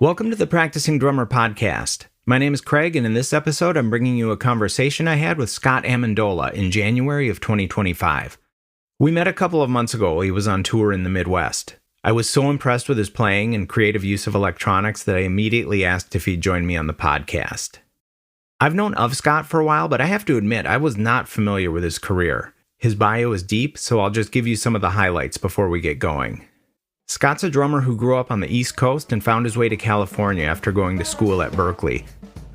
Welcome to the Practicing Drummer podcast. My name is Craig, and in this episode, I'm bringing you a conversation I had with Scott Amendola in January of 2025. We met a couple of months ago while he was on tour in the Midwest. I was so impressed with his playing and creative use of electronics that I immediately asked if he'd join me on the podcast. I've known of Scott for a while, but I have to admit I was not familiar with his career. His bio is deep, so I'll just give you some of the highlights before we get going. Scott's a drummer who grew up on the East Coast and found his way to California after going to school at Berklee.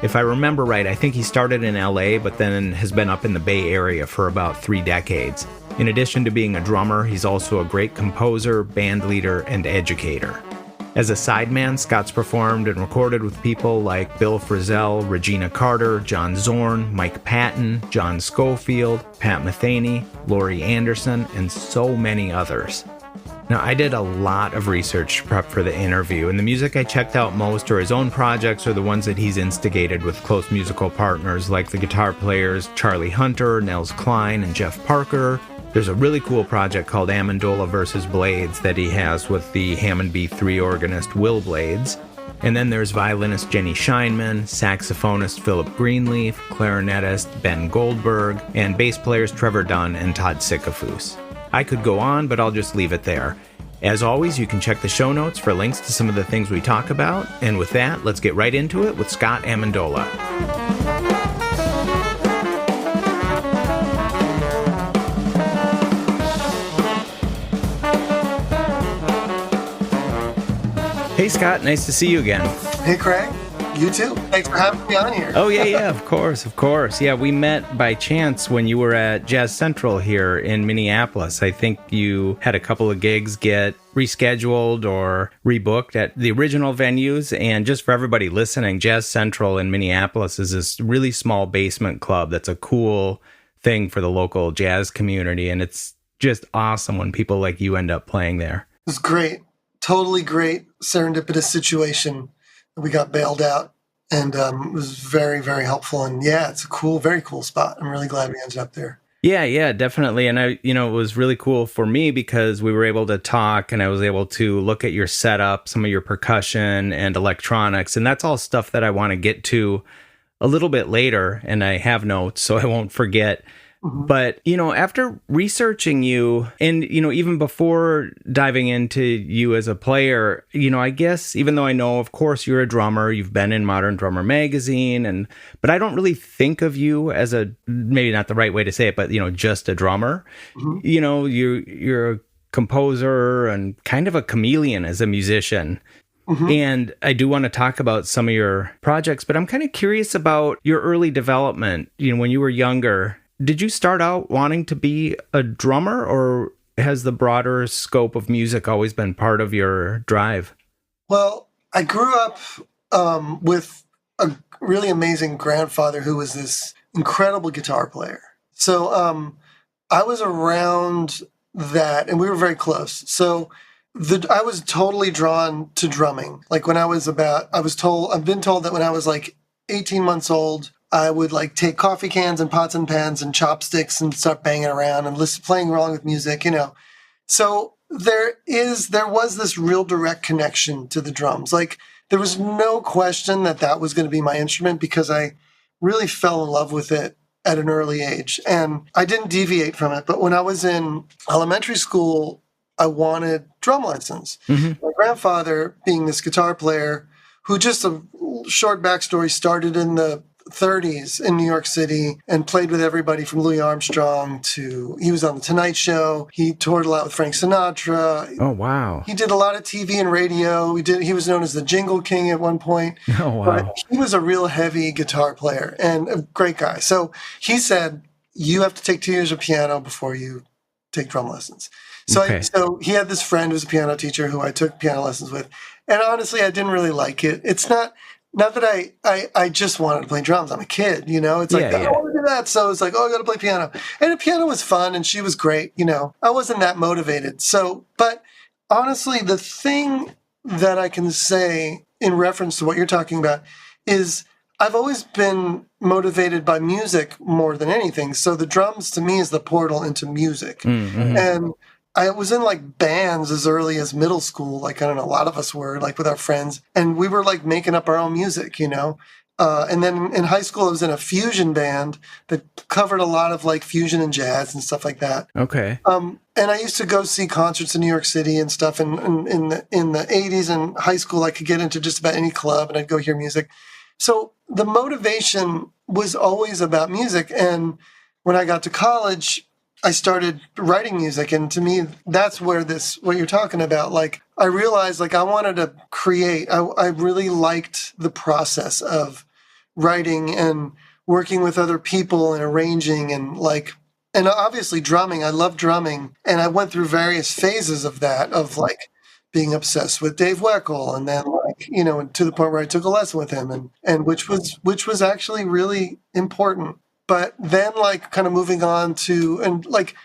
If I remember right, I think he started in LA, but then has been up in the Bay Area for about 3 decades. In addition to being a drummer, he's also a great composer, band leader, and educator. As a sideman, Scott's performed and recorded with people like Bill Frisell, Regina Carter, John Zorn, Mike Patton, John Scofield, Pat Metheny, Laurie Anderson, and so many others. Now, I did a lot of research to prep for the interview, and the music I checked out most are his own projects or the ones that he's instigated with close musical partners like the guitar players Charlie Hunter, Nels Cline, and Jeff Parker. There's a really cool project called Amendola vs. Blades that he has with the Hammond B-3 organist Wil Blades. And then there's violinist Jenny Scheinman, saxophonist Phillip Greenlief, clarinetist Ben Goldberg, and bass players Trevor Dunn and Todd Sickafoose. I could go on, but I'll just leave it there. As always, you can check the show notes for links to some of the things we talk about. And with that, let's get right into it with Scott Amendola. Hey, Scott, nice to see you again. Hey, Craig. You too. Thanks for having me on here. Oh, yeah, of course. Yeah, we met by chance when you were at Jazz Central here in Minneapolis. I think you had a couple of gigs get rescheduled or rebooked at the original venues. And just for everybody listening, Jazz Central in Minneapolis is this really small basement club that's a cool thing for the local jazz community. And it's just awesome when people like you end up playing there. It was great. Totally great serendipitous situation. We got bailed out, and it was very, very helpful. And yeah, it's a cool, very cool spot. I'm really glad we ended up there. Yeah, definitely. And it was really cool for me because we were able to talk and I was able to look at your setup, some of your percussion and electronics. And that's all stuff that I want to get to a little bit later. And I have notes, so I won't forget. But, after researching you and, even before diving into you as a player, I guess even though I know, of course, you're a drummer, you've been in Modern Drummer magazine, but I don't really think of you as maybe not the right way to say it, but, just a drummer. You're a composer and kind of a chameleon as a musician. And I do want to talk about some of your projects, but I'm kind of curious about your early development, when you were younger. Did you start out wanting to be a drummer, or has the broader scope of music always been part of your drive? Well, I grew up with a really amazing grandfather who was this incredible guitar player. So I was around that, and we were very close. So I was totally drawn to drumming. Like when I've been told that when I was like 18 months old, I would take coffee cans and pots and pans and chopsticks and start banging around and playing along with music, So there was this real direct connection to the drums. There was no question that was going to be my instrument because I really fell in love with it at an early age. And I didn't deviate from it. But when I was in elementary school, I wanted drum lessons. My grandfather, being this guitar player, who, just a short backstory, started in the 30s in New York City and played with everybody from Louis Armstrong he was on The Tonight Show. He toured a lot with Frank Sinatra. Oh, wow. He did a lot of TV and radio. He was known as the Jingle King at one point. Oh, wow. But he was a real heavy guitar player and a great guy. So he said, you have to take 2 years of piano before you take drum lessons. So, so he had this friend who was a piano teacher who I took piano lessons with. And honestly, I didn't really like it. It's not that I just wanted to play drums. I'm a kid, It's I want to do that. So it's I got to play piano. And the piano was fun, and she was great, I wasn't that motivated. So, but honestly, the thing that I can say in reference to what you're talking about is I've always been motivated by music more than anything. So the drums to me is the portal into music. And I was in like bands as early as middle school. Like, I don't know, a lot of us were like with our friends, and we were like making up our own music, you know? And then in high school, I was in a fusion band that covered a lot of like fusion and jazz and stuff like that. Okay. And I used to go see concerts in New York City and stuff. And in the 80s and high school, I could get into just about any club and I'd go hear music. So the motivation was always about music. And when I got to college, I started writing music. And to me, that's where what you're talking about, like, I realized like I wanted to create. I really liked the process of writing and working with other people and arranging and obviously drumming. I love drumming. And I went through various phases of that, of like being obsessed with Dave Weckl, and then like, you know, to the point where I took a lesson with him and which was actually really important. But then like kind of moving on to, and like,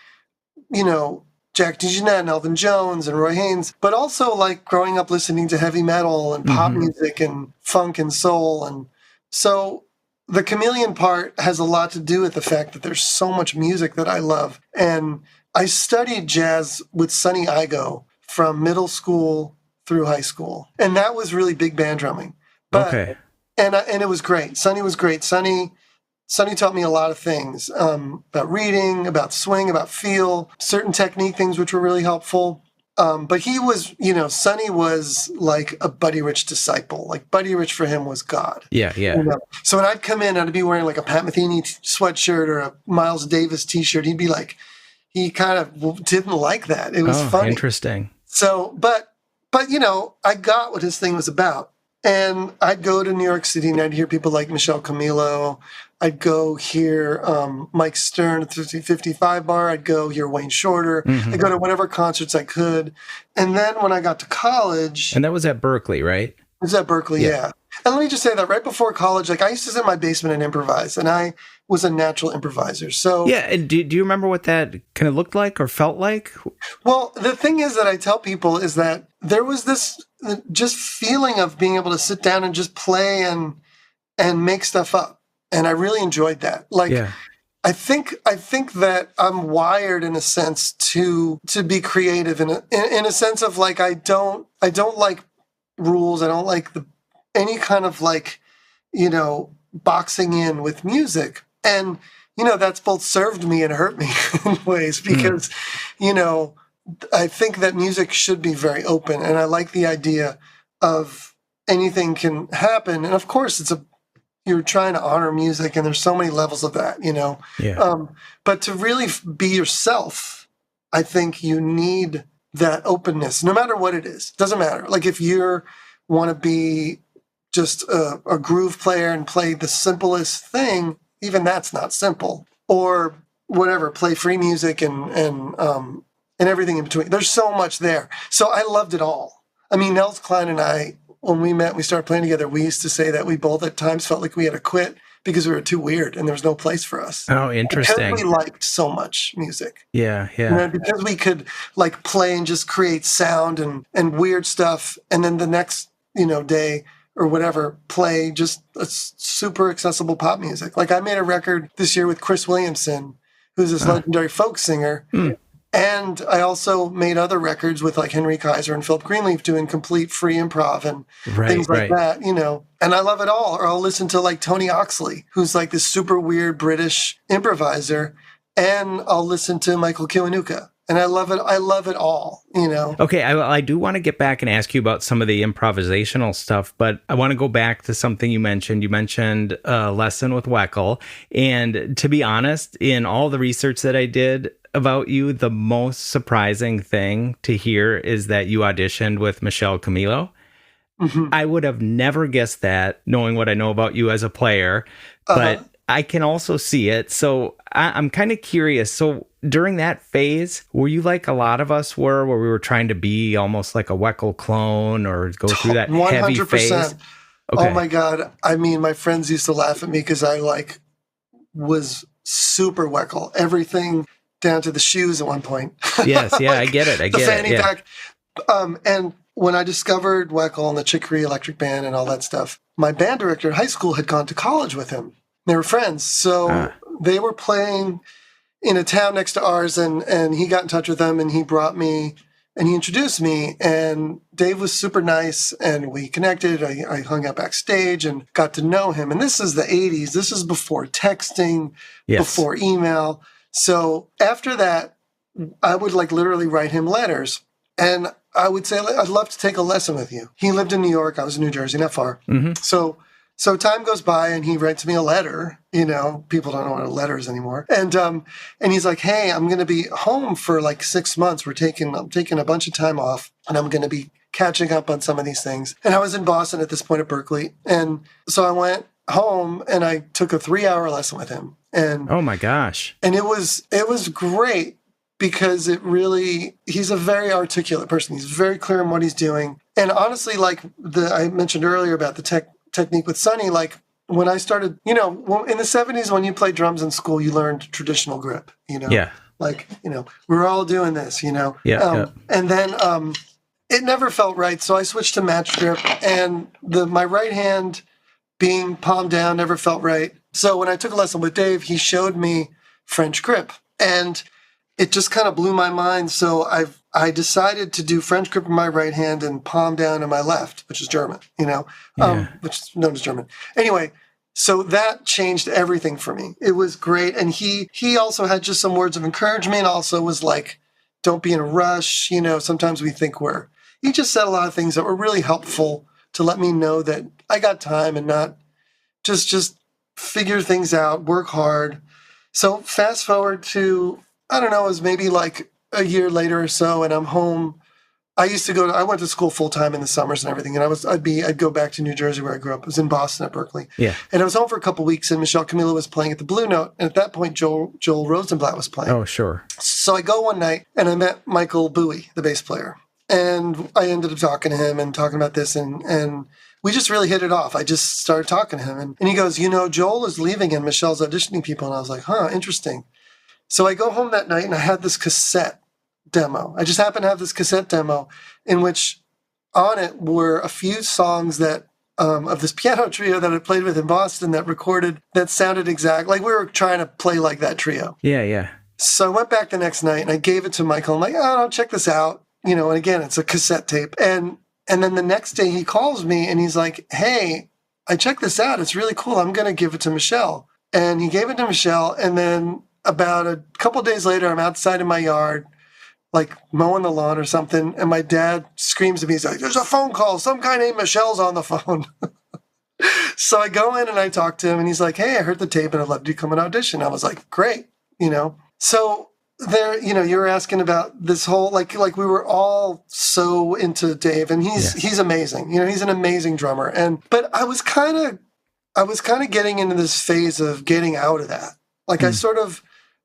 you know, Jack DeJohnette and Elvin Jones and Roy Haynes, but also like growing up listening to heavy metal and pop music and funk and soul. And so the chameleon part has a lot to do with the fact that there's so much music that I love. And I studied jazz with Sonny Igo from middle school through high school. And that was really big band drumming. But, okay. And it was great. Sonny was great. Sonny taught me a lot of things, about reading, about swing, about feel, certain technique things which were really helpful. But he was, you know, Sonny was like a Buddy Rich disciple. Like Buddy Rich for him was God. Yeah. You know? So when I'd come in, I'd be wearing like a Pat Metheny sweatshirt or a Miles Davis t-shirt. He'd be like, he kind of didn't like that. It was funny. Interesting. So, but you know, I got what his thing was about. And I'd go to New York City and I'd hear people like Michelle Camilo. I'd go hear Mike Stern at the 55 bar. I'd go hear Wayne Shorter. I'd go to whatever concerts I could. And then when I got to college... And that was at Berklee, right? It was at Berklee, yeah. And let me just say that right before college, like I used to sit in my basement and improvise, and I was a natural improviser. So yeah, and do you remember what that kind of looked like or felt like? Well, the thing is that I tell people is that there was this just feeling of being able to sit down and just play and make stuff up. And I really enjoyed that. Like, I think that I'm wired in a sense to be creative in a sense of like, I don't like rules. I don't like any kind of like, you know, boxing in with music. And, you know, that's both served me and hurt me in ways because, you know, I think that music should be very open. And I like the idea of anything can happen. And of course you're trying to honor music and there's so many levels of that, you know? Yeah. But to really be yourself, I think you need that openness, no matter what it is. Doesn't matter. Like if you want to be just a groove player and play the simplest thing, even that's not simple. Or whatever, play free music and everything in between. There's so much there. So I loved it all. I mean, Nels Cline and I, when we met, we started playing together, we used to say that we both at times felt like we had to quit because we were too weird and there was no place for us. Oh, interesting. Because we liked so much music. Yeah. You know, because we could like play and just create sound and weird stuff. And then the next, you know, day or whatever, play just a super accessible pop music. Like I made a record this year with Chris Williamson, who's this legendary folk singer. And I also made other records with like Henry Kaiser and Phillip Greenlief doing complete free improv and things like that, you know. And I love it all. Or I'll listen to like Tony Oxley, who's like this super weird British improviser. And I'll listen to Michael Kiwanuka. And I love it. I love it all, you know. Okay, I do want to get back and ask you about some of the improvisational stuff, but I want to go back to something you mentioned. You mentioned a lesson with Weckl. And to be honest, in all the research that I did about you, the most surprising thing to hear is that you auditioned with Michelle Camilo. I would have never guessed that, knowing what I know about you as a player, but I can also see it. So I'm kind of curious. So during that phase, were you like a lot of us were, where we were trying to be almost like a Weckl clone or go through that 100%. Heavy phase? Okay. Oh my God. I mean, my friends used to laugh at me because I like was super Weckl. Everything down to the shoes at one point. Yes, yeah, like I get it. I get the fanny it. pack. And when I discovered Weckl and the Chicory Electric Band and all that stuff, my band director at high school had gone to college with him. They were friends. So they were playing in a town next to ours, and he got in touch with them, and he brought me, and he introduced me, and Dave was super nice, and we connected. I hung out backstage and got to know him. And this is the 80s. This is before texting, before email. So after that, I would like literally write him letters. And I would say, I'd love to take a lesson with you. He lived in New York. I was in New Jersey, not far. Mm-hmm. So time goes by and he writes me a letter. You know, people don't know what a letter is anymore. And he's like, hey, I'm going to be home for like 6 months. I'm taking a bunch of time off, and I'm going to be catching up on some of these things. And I was in Boston at this point at Berklee. And so I went home and I took a 3-hour lesson with him. And oh my gosh. And it was great because he's a very articulate person. He's very clear in what he's doing. And honestly, like I mentioned earlier about the technique with Sonny, like when I started, in the 70s, when you played drums in school, you learned traditional grip, Yeah. Like, we're all doing this, Yeah. And then it never felt right. So I switched to match grip, and my right hand being palm down never felt right. So when I took a lesson with Dave, he showed me French grip, and it just kind of blew my mind. So I decided to do French grip in my right hand and palm down in my left, which is German, which is known as German. Anyway, so that changed everything for me. It was great. And he also had just some words of encouragement, also was like, don't be in a rush. Sometimes we think he just said a lot of things that were really helpful to let me know that I got time and not just figure things out, work hard. So fast forward to, I don't know, it was maybe like a year later or so, and I'm home. I went to school full time in the summers and everything, and I'd go back to New Jersey where I grew up. I was in Boston at Berklee. Yeah. And I was home for a couple of weeks, and Michelle Camilo was playing at the Blue Note, and at that point Joel Rosenblatt was playing. Oh, sure. So I go one night and I met Michael Bowie, the bass player. And I ended up talking to him and talking about this, and we just really hit it off. I just started talking to him, and he goes, Joel is leaving and Michelle's auditioning people. And I was like, interesting. So I go home that night and I had this cassette demo. I just happened to have this cassette demo in which on it were a few songs that of this piano trio that I played with in Boston that sounded exact. Like we were trying to play like that trio. Yeah, yeah. So I went back the next night and I gave it to Michael. I'm like, oh, check this out. And again, it's a cassette tape. And then the next day he calls me and he's like, hey, I checked this out. It's really cool. I'm going to give it to Michelle. And he gave it to Michelle. And then about a couple of days later, I'm outside in my yard, like mowing the lawn or something. And my dad screams at me. He's like, there's a phone call. Some guy named Michelle's on the phone. So I go in and I talk to him and he's like, hey, I heard the tape and I'd love you to come and audition. I was like, great. So there, you were asking about this whole, like we were all so into Dave, and he's amazing. He's an amazing drummer. But I was kind of getting into this phase of getting out of that. Like I sort of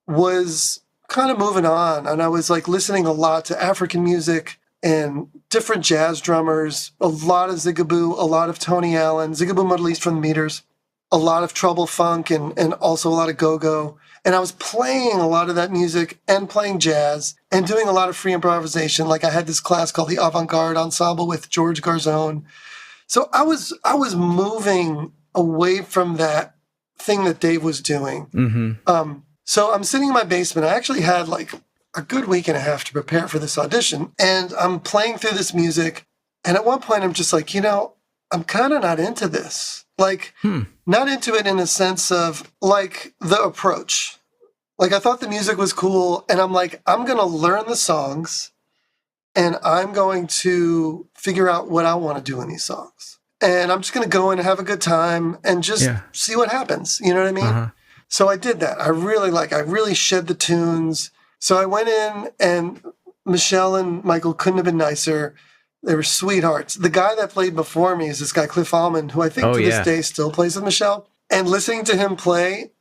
was kind of moving on, and I was like listening a lot to African music and different jazz drummers, a lot of Zigaboo, a lot of Tony Allen, Zigaboo Middle East from the Meters, a lot of treble funk, and also a lot of go-go. And I was playing a lot of that music and playing jazz and doing a lot of free improvisation. Like I had this class called the Avant-Garde Ensemble with George Garzone. So I was moving away from that thing that Dave was doing. Mm-hmm. So I'm sitting in my basement. I actually had like a good week and a half to prepare for this audition. And I'm playing through this music. And at one point I'm just like, I'm kind of not into this. Like, not into it in a sense of, like, the approach. Like, I thought the music was cool, and I'm like, I'm going to learn the songs, and I'm going to figure out what I want to do in these songs. And I'm just going to go in and have a good time and just see what happens. You know what I mean? Uh-huh. So I did that. I really shed the tunes. So I went in, and Michelle and Michael couldn't have been nicer. They were sweethearts. The guy that played before me is this guy, Cliff Allman, who I think to this day still plays with Michelle. And listening to him play,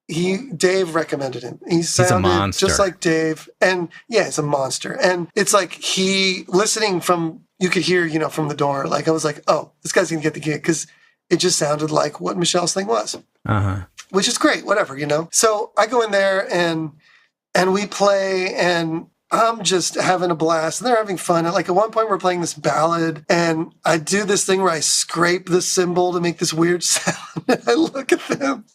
Dave recommended him. He's a monster. Just like Dave. And yeah, he's a monster. And it's like listening from, you could hear, from the door. Like I was like, oh, this guy's going to get the gig, because it just sounded like what Michelle's thing was. Uh-huh. Which is great, whatever, So I go in there and we play, and I'm just having a blast, and they're having fun. And like at one point we're playing this ballad, and I do this thing where I scrape the cymbal to make this weird sound. And I look at them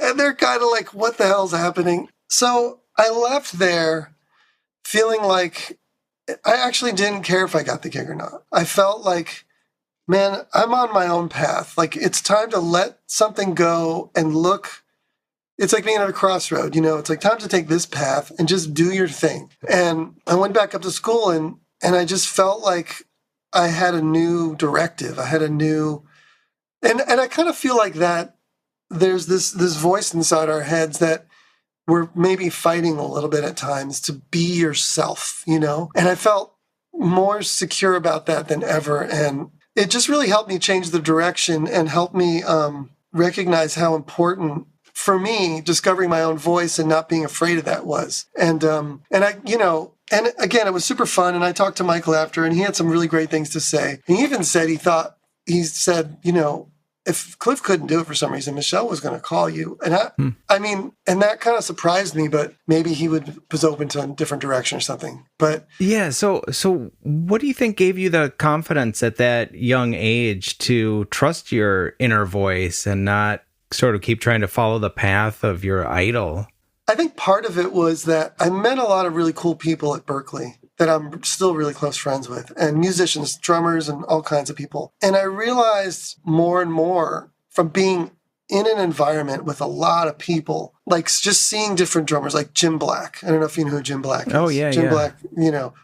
and they're kind of like, what the hell's happening? So I left there feeling like I actually didn't care if I got the gig or not. I felt like, man, I'm on my own path. Like, it's time to let something go and look. It's like being at a crossroad, it's like time to take this path and just do your thing. And I went back up to school and I just felt like I had a new directive. I had a new, and I kind of feel like that there's this voice inside our heads that we're maybe fighting a little bit at times to be yourself, And I felt more secure about that than ever. And it just really helped me change the direction and helped me recognize how important for me discovering my own voice and not being afraid of that was. And I, and again, it was super fun. And I talked to Michael after, and he had some really great things to say. And he even said, he said, if Cliff couldn't do it for some reason, Michelle was going to call you. And I mean, and that kind of surprised me, but maybe he was open to a different direction or something. But yeah. So what do you think gave you the confidence at that young age to trust your inner voice and not sort of keep trying to follow the path of your idol? I think part of it was that I met a lot of really cool people at Berklee that I'm still really close friends with, and musicians, drummers, and all kinds of people. And I realized more and more from being in an environment with a lot of people, like just seeing different drummers, like Jim Black. I don't know if you know who Jim Black is. Oh, yeah, Jim Black,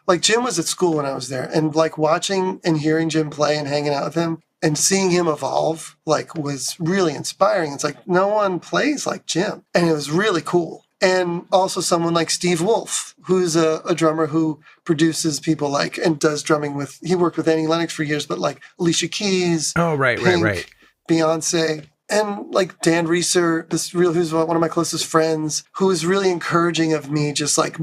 like Jim was at school when I was there, and like watching and hearing Jim play and hanging out with him and seeing him evolve, like, was really inspiring. It's like, no one plays like Jim. And it was really cool. And also someone like Steve Wolf, who's a drummer who produces people like, and does drumming with, he worked with Annie Lennox for years, but like Alicia Keys. Oh, right, Pink, right. Beyonce. And like Dan Reeser, who's one of my closest friends, who was really encouraging of me, just like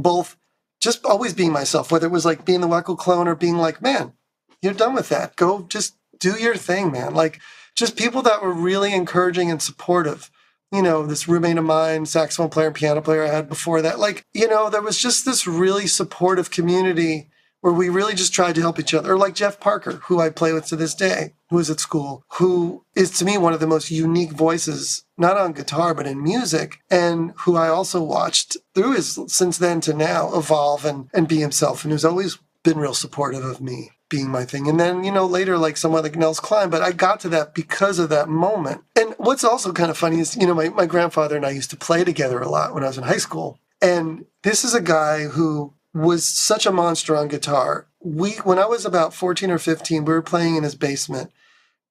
just always being myself, whether it was like being the Wacko clone or being like, man, you're done with that. Go just do your thing, man. Like, just people that were really encouraging and supportive. This roommate of mine, saxophone player and piano player I had before that. Like, there was just this really supportive community where we really just tried to help each other. Or like Jeff Parker, who I play with to this day, who is at school, who is to me one of the most unique voices, not on guitar, but in music, and who I also watched through his, since then to now, evolve and be himself, and who's always been real supportive of me being my thing. And then, later, like someone like Nels Cline, but I got to that because of that moment. And what's also kind of funny is, my grandfather and I used to play together a lot when I was in high school. And this is a guy who was such a monster on guitar. When I was about 14 or 15, we were playing in his basement,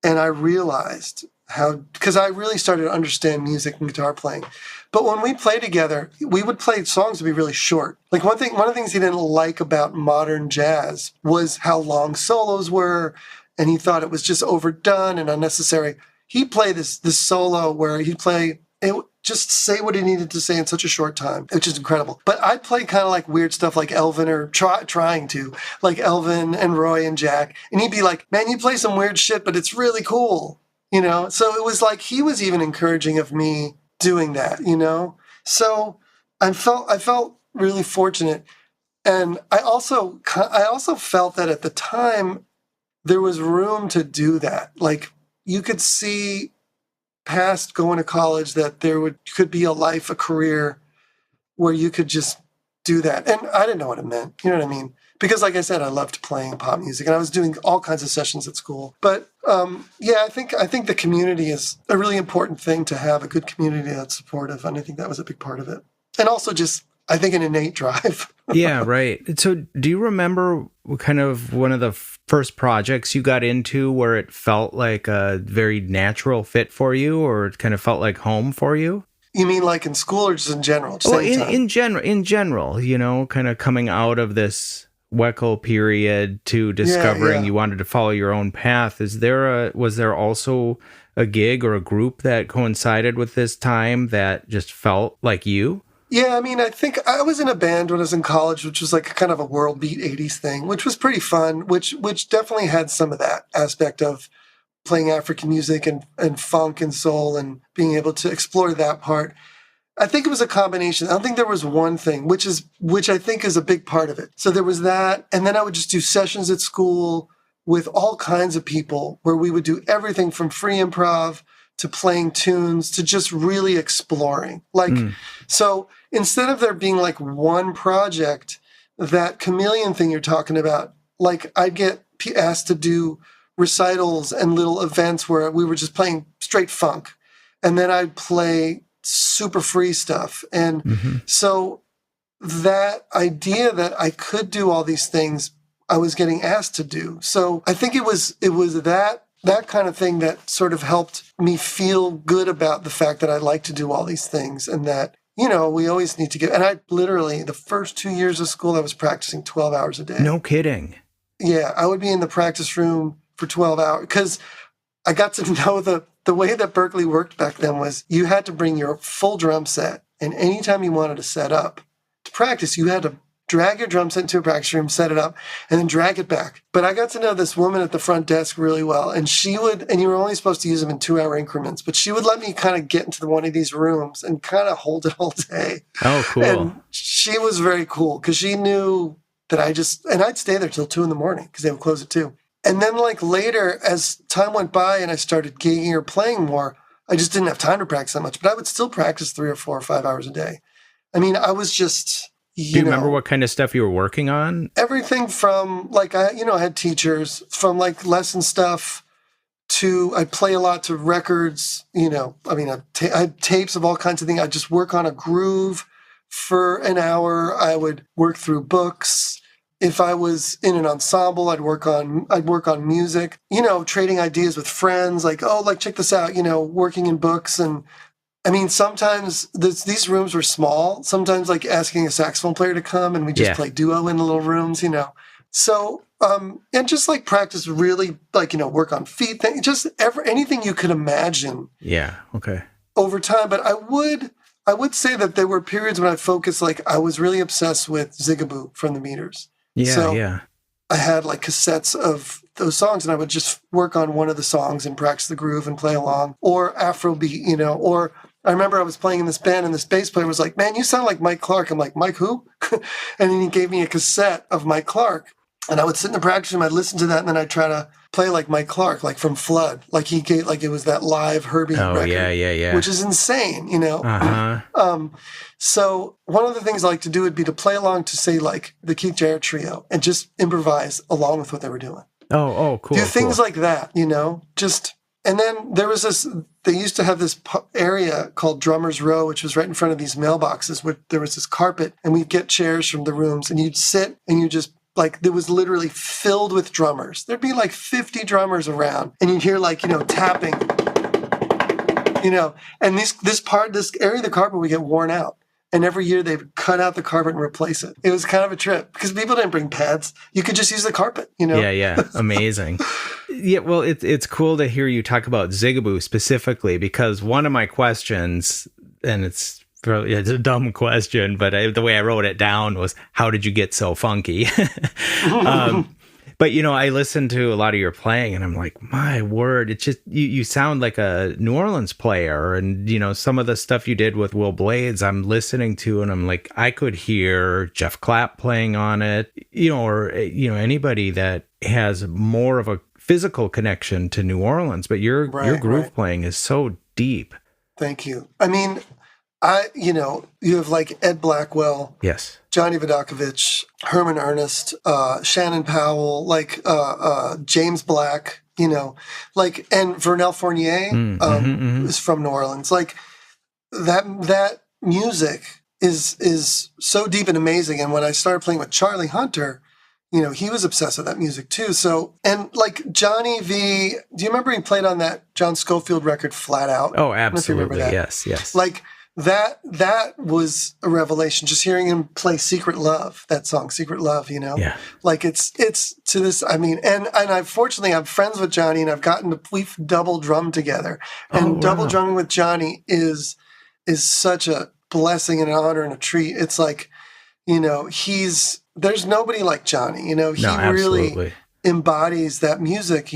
and I realized because I really started to understand music and guitar playing. But when we played together, we would play songs to be really short. Like one of the things he didn't like about modern jazz was how long solos were, and he thought it was just overdone and unnecessary. He'd play this solo where he'd play it, just say what he needed to say in such a short time, which is incredible. But I'd play kind of like weird stuff like Elvin, or trying to, like Elvin and Roy and Jack, and he'd be like, man, you play some weird shit, but it's really cool. So it was like he was even encouraging of me doing that, So I felt really fortunate. And I also felt that at the time there was room to do that. Like, you could see past going to college that there could be a career where you could just do that. And I didn't know what it meant. You know what I mean? Because like I said, I loved playing pop music and I was doing all kinds of sessions at school. But I think the community is a really important thing, to have a good community that's supportive. And I think that was a big part of it. And also just, I think, an innate drive. Yeah, right. So do you remember kind of one of the first projects you got into where it felt like a very natural fit for you, or it kind of felt like home for you? You mean like in school or just in general? Well, in general, kind of coming out of this Wacko period to discovering you wanted to follow your own path. Was there also a gig or a group that coincided with this time that just felt like you? Yeah, I mean, I think I was in a band when I was in college, which was like kind of a world beat 80s thing, which was pretty fun, which definitely had some of that aspect of playing African music and funk and soul and being able to explore that part. I think it was a combination. I don't think there was one thing, which I think is a big part of it. So there was that, and then I would just do sessions at school with all kinds of people where we would do everything from free improv to playing tunes to just really exploring. So instead of there being like one project, that chameleon thing you're talking about, like I'd get asked to do recitals and little events where we were just playing straight funk. And then I'd play super free stuff. And so that idea that I could do all these things, I was getting asked to do. So I think it was that kind of thing that sort of helped me feel good about the fact that I like to do all these things, and that, you know, we always need to get, and I literally, the first 2 years of school, I was practicing 12 hours a day. No kidding. Yeah, I would be in the practice room for 12 hours because I got to know the way that Berklee worked back then was you had to bring your full drum set, and anytime you wanted to set up to practice, you had to drag your drum set into a practice room, set it up, and then drag it back. But I got to know this woman at the front desk really well, and she would, and you were only supposed to use them in 2-hour increments, but she would let me kind of get into one of these rooms and kind of hold it all day. Oh, cool. And she was very cool because she knew that and I'd stay there till 2 a.m. because they would close at 2. And then like later, as time went by and I started gigging or playing more, I just didn't have time to practice that much, but I would still practice 3 or 4 or 5 hours a day. I mean, I was just, Do you remember what kind of stuff you were working on? Everything from like, I had teachers, from like lesson stuff to, I'd play a lot to records, I had tapes of all kinds of things. I'd just work on a groove for an hour. I would work through books. If I was in an ensemble, I'd work on music, trading ideas with friends, like, oh, like, check this out, working in books. And I mean, sometimes these rooms were small, sometimes like asking a saxophone player to come and we just play duo in the little rooms, So, and just like practice really like, work on feet, just anything you could imagine. Yeah. Okay. Over time. But I would say that there were periods when I focused, like I was really obsessed with Zigaboo from the Meters. Yeah, so yeah. I had like cassettes of those songs, and I would just work on one of the songs and practice the groove and play along. Or Afrobeat, or I remember I was playing in this band and this bass player was like, man, you sound like Mike Clark. I'm like, Mike who? And then he gave me a cassette of Mike Clark. And I would sit in the practice room, I'd listen to that, and then I'd try to play like Mike Clark, like from Flood. Like he gave, like it was that live Herbie record. Yeah. Which is insane, Uh-huh. So one of the things I like to do would be to play along to, say, like the Keith Jarrett Trio and just improvise along with what they were doing. Oh, cool. Do things like that, just, and then there was they used to have this area called Drummer's Row, which was right in front of these mailboxes where there was this carpet, and we'd get chairs from the rooms, and you'd sit and you just, like, it was literally filled with drummers. There'd be like 50 drummers around, and you'd hear like, tapping, and this area of the carpet would get worn out. And every year they would cut out the carpet and replace it. It was kind of a trip because people didn't bring pads. You could just use the carpet, Yeah. Amazing. Yeah, well, it's cool to hear you talk about Zigaboo specifically, because one of my questions, and it's a dumb question, but the way I wrote it down was, how did you get so funky? But, I listened to a lot of your playing and I'm like, my word, it's just, you sound like a New Orleans player. And, some of the stuff you did with Wil Blades, I'm listening to, and I'm like, I could hear Jeff Clapp playing on it, or, anybody that has more of a physical connection to New Orleans. But your groove playing is so deep. Thank you. I mean, you have like Ed Blackwell. Yes. Johnny Vodakovich, Herman Ernest, Shannon Powell, like James Black, and Vernel Fournier is from New Orleans. Like that music is so deep and amazing. And when I started playing with Charlie Hunter, he was obsessed with that music too. So, and like Johnny V, do you remember he played on that John Scofield record, Flat Out? Oh, absolutely. Yes. Like, that was a revelation, just hearing him play Secret Love, that song, Secret Love, Yeah. Like it's to this, I mean, and fortunately I'm friends with Johnny, and we've double drummed together. And double drumming with Johnny is such a blessing and an honor and a treat. It's like, there's nobody like Johnny, he really embodies that music,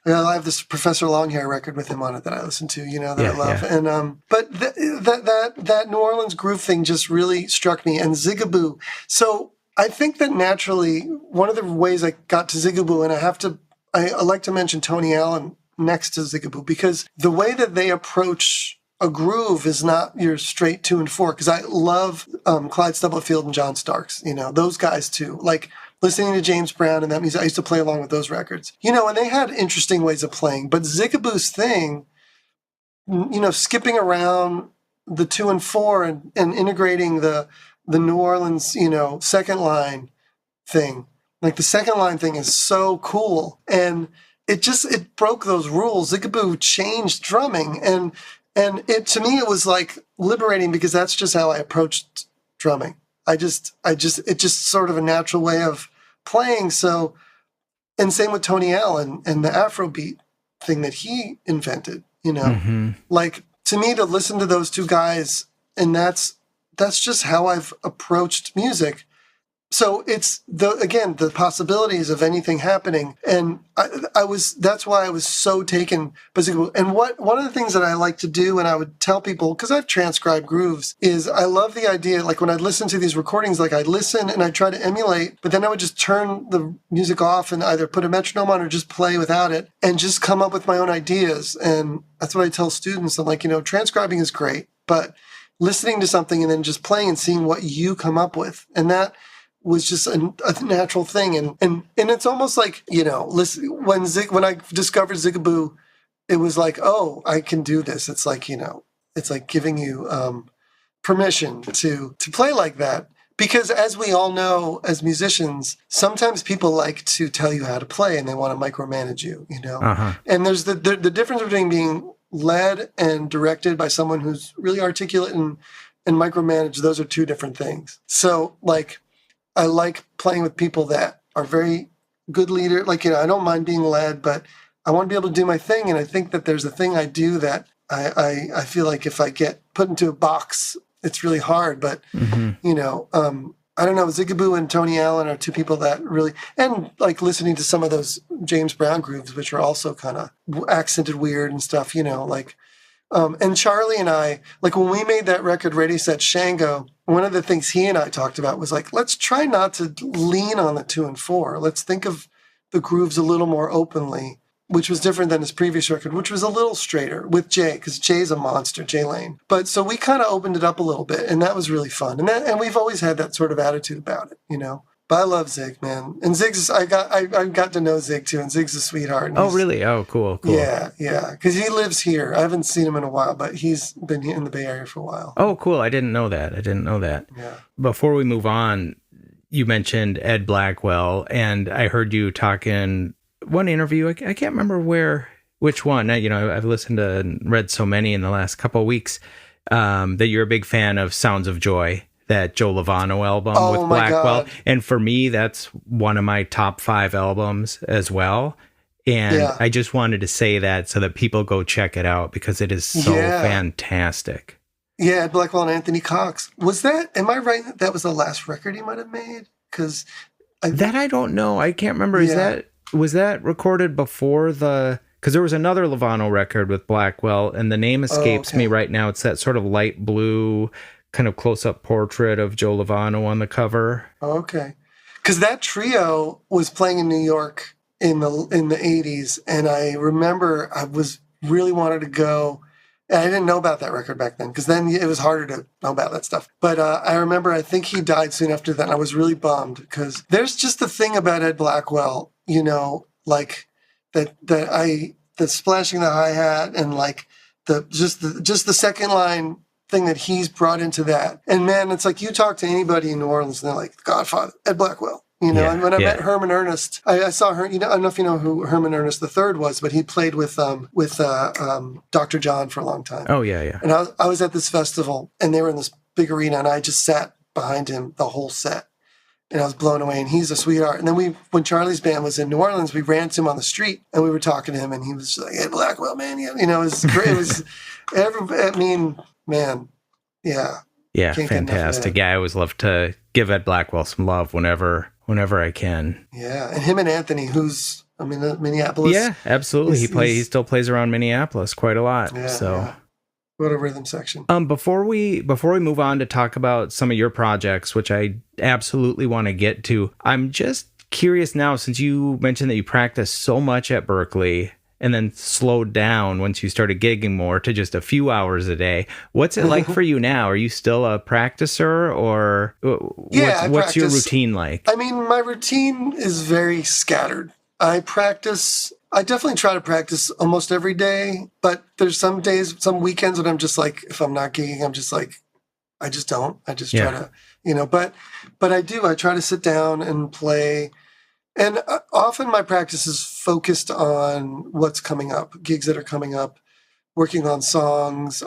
I have this Professor Longhair record with him on it that I listen to, that I love. Yeah. And but that New Orleans groove thing just really struck me, and Zigaboo. So I think that naturally one of the ways I got to Zigaboo, and I like to mention Tony Allen next to Zigaboo, because the way that they approach a groove is not your straight 2 and 4, because I love Clyde Stubblefield and John Starks, those guys too. Like listening to James Brown and that music, I used to play along with those records. And they had interesting ways of playing. But Sickafoose thing, skipping around the 2 and 4 and integrating the New Orleans, second line thing. Like the second line thing is so cool. And it broke those rules. Sickafoose changed drumming. And to me, it was like liberating, because that's just how I approached drumming. It's just sort of a natural way of playing. So, and same with Tony Allen and the Afrobeat thing that he invented, like to me, to listen to those two guys, and that's just how I've approached music. So it's the possibilities of anything happening. And that's why I was so taken by Sickafoose. And one of the things that I like to do, and I would tell people, because I've transcribed grooves, is I love the idea, like when I listen to these recordings, like I'd listen and I'd try to emulate, but then I would just turn the music off and either put a metronome on or just play without it and just come up with my own ideas. And that's what I tell students. I'm like, transcribing is great, but listening to something and then just playing and seeing what you come up with. And that was just a natural thing. And it's almost like, listen, when I discovered Sickafoose, it was like, oh, I can do this. It's like, it's like giving you permission to play like that. Because as we all know, as musicians, sometimes people like to tell you how to play and they want to micromanage you, Uh-huh. And there's the difference between being led and directed by someone who's really articulate and micromanaged. Those are two different things. So like, I like playing with people that are very good leader. Like, I don't mind being led, but I want to be able to do my thing. And I think that there's a thing I do that I feel like if I get put into a box, it's really hard. But, I don't know, Sickafoose and Tony Allen are two people that really, and like listening to some of those James Brown grooves, which are also kind of accented weird and stuff, and Charlie and I, like when we made that record, Ready, Set, Shango, one of the things he and I talked about was like, let's try not to lean on the 2 and 4. Let's think of the grooves a little more openly, which was different than his previous record, which was a little straighter with Jay, because Jay's a monster, Jay Lane. But so we kind of opened it up a little bit, and that was really fun. And we've always had that sort of attitude about it, But I love Zig, man. And Zig's, I got to know Zig too, and Zig's a sweetheart. Oh, really? Oh, cool. Yeah. Because he lives here. I haven't seen him in a while, but he's been in the Bay Area for a while. Oh, cool. I didn't know that. Yeah. Before we move on, you mentioned Ed Blackwell, and I heard you talk in one interview. I can't remember which one. I've listened to and read so many in the last couple of weeks, that you're a big fan of Sounds of Joy, that Joe Lovano album with Blackwell. God. And for me, that's one of my top 5 albums as well. And I just wanted to say that so that people go check it out, because it is so fantastic. Yeah, Blackwell and Anthony Cox. Am I right that was the last record he might have made? Because I don't know. I can't remember. Was that recorded before because there was another Lovano record with Blackwell, and the name escapes me right now. It's that sort of light blue kind of close-up portrait of Joe Lovano on the cover. Okay. Because that trio was playing in New York in the 80s, and I remember I was really wanted to go, and I didn't know about that record back then, because then it was harder to know about that stuff. But I remember, I think he died soon after that, and I was really bummed, because there's just the thing about Ed Blackwell, like the splashing the hi-hat and like just the second line thing that he's brought into that. And man, it's like you talk to anybody in New Orleans and they're like, Godfather, Ed Blackwell. And when I met Herman Ernest, I saw her, I don't know if you know who Herman Ernest III was, but he played with Dr. John for a long time. Oh, yeah. And I was at this festival, and they were in this big arena, and I just sat behind him the whole set. And I was blown away, and he's a sweetheart. And then when Charlie's band was in New Orleans, we ran to him on the street, and we were talking to him, and he was like, Ed Blackwell, man. It was great. It was, man, yeah. Yeah, fantastic. Yeah, I always love to give Ed Blackwell some love whenever I can. Yeah, and him and Anthony, who's Minneapolis. Yeah, absolutely. He still plays around Minneapolis quite a lot. Yeah, so. Yeah. What a rhythm section. Before we move on to talk about some of your projects, which I absolutely want to get to, I'm just curious now, since you mentioned that you practice so much at Berklee and then slowed down once you started gigging more to just a few hours a day. What's it like for you now? Are you still a practicer, or what's your routine like? I mean, my routine is very scattered. I definitely try to practice almost every day, but there's some days, some weekends when I'm just like, if I'm not gigging, I'm just like, I just don't. I just try to, but I try to sit down and play. And often my practice is focused on what's coming up, gigs that are coming up, working on songs.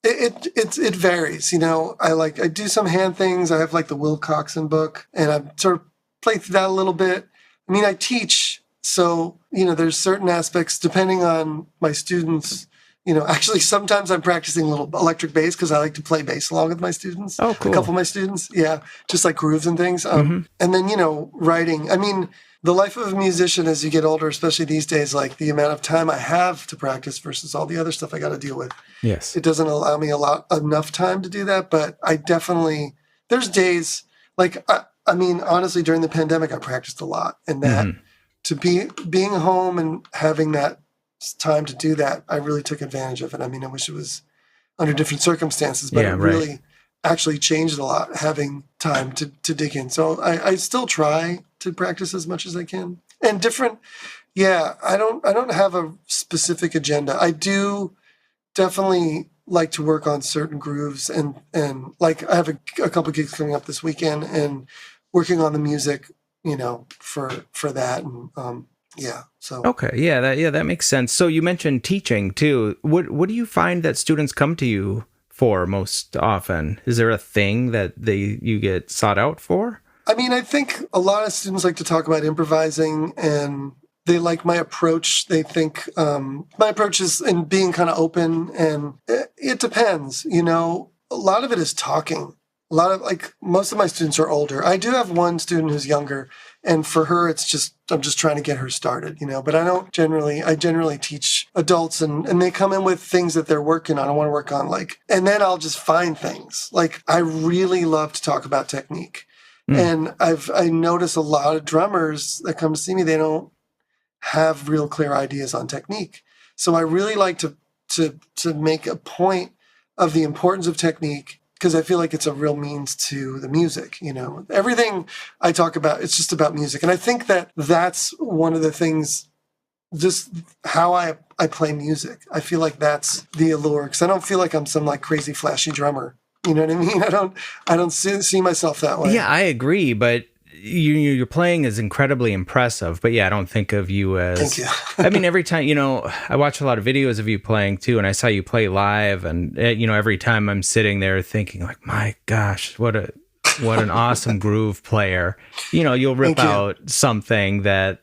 It varies, I do some hand things. I have like the Will Coxon book, and I sort of play through that a little bit. I mean, I teach, so, there's certain aspects depending on my students. Actually, sometimes I'm practicing a little electric bass because I like to play bass along with my students. Oh, cool. A couple of my students. Yeah. Just like grooves and things. And then, writing. I mean, the life of a musician as you get older, especially these days, like the amount of time I have to practice versus all the other stuff I got to deal with. Yes. It doesn't allow me enough time to do that. But I definitely, there's days like, I mean, honestly, during the pandemic, I practiced a lot. And that to being home and having that time to do that, I really took advantage of it. I mean, I wish it was under different circumstances, but it really actually changed a lot having time to dig in. So I still try to practice as much as I can. And different, I don't have a specific agenda. I do definitely like to work on certain grooves and like I have a couple gigs coming up this weekend and working on the music, for that. And, so. Okay. That makes sense. So you mentioned teaching too. What do you find that students come to you for most often? Is there a thing that you get sought out for? I mean, I think a lot of students like to talk about improvising, and they like my approach. They think my approach is in being kind of open, and it depends. A lot of it is talking. A lot of most of my students are older. I do have one student who's younger, and for her, I'm just trying to get her started, but I generally teach adults and they come in with things that they're working on. I want to work on and then I'll just find things. I really love to talk about technique. And I notice a lot of drummers that come to see me, they don't have real clear ideas on technique. So I really like to make a point of the importance of technique, because I feel like it's a real means to the music, Everything I talk about, it's just about music. And I think that's one of the things, just how I play music. I feel like that's the allure, because I don't feel like I'm some crazy flashy drummer. You know what I mean? I don't see myself that way. Yeah, I agree, but your playing is incredibly impressive, but I don't think of you as... Thank you. I mean, every time, I watch a lot of videos of you playing too, and I saw you play live, and, every time I'm sitting there thinking my gosh, what an awesome groove player. You'll rip out something that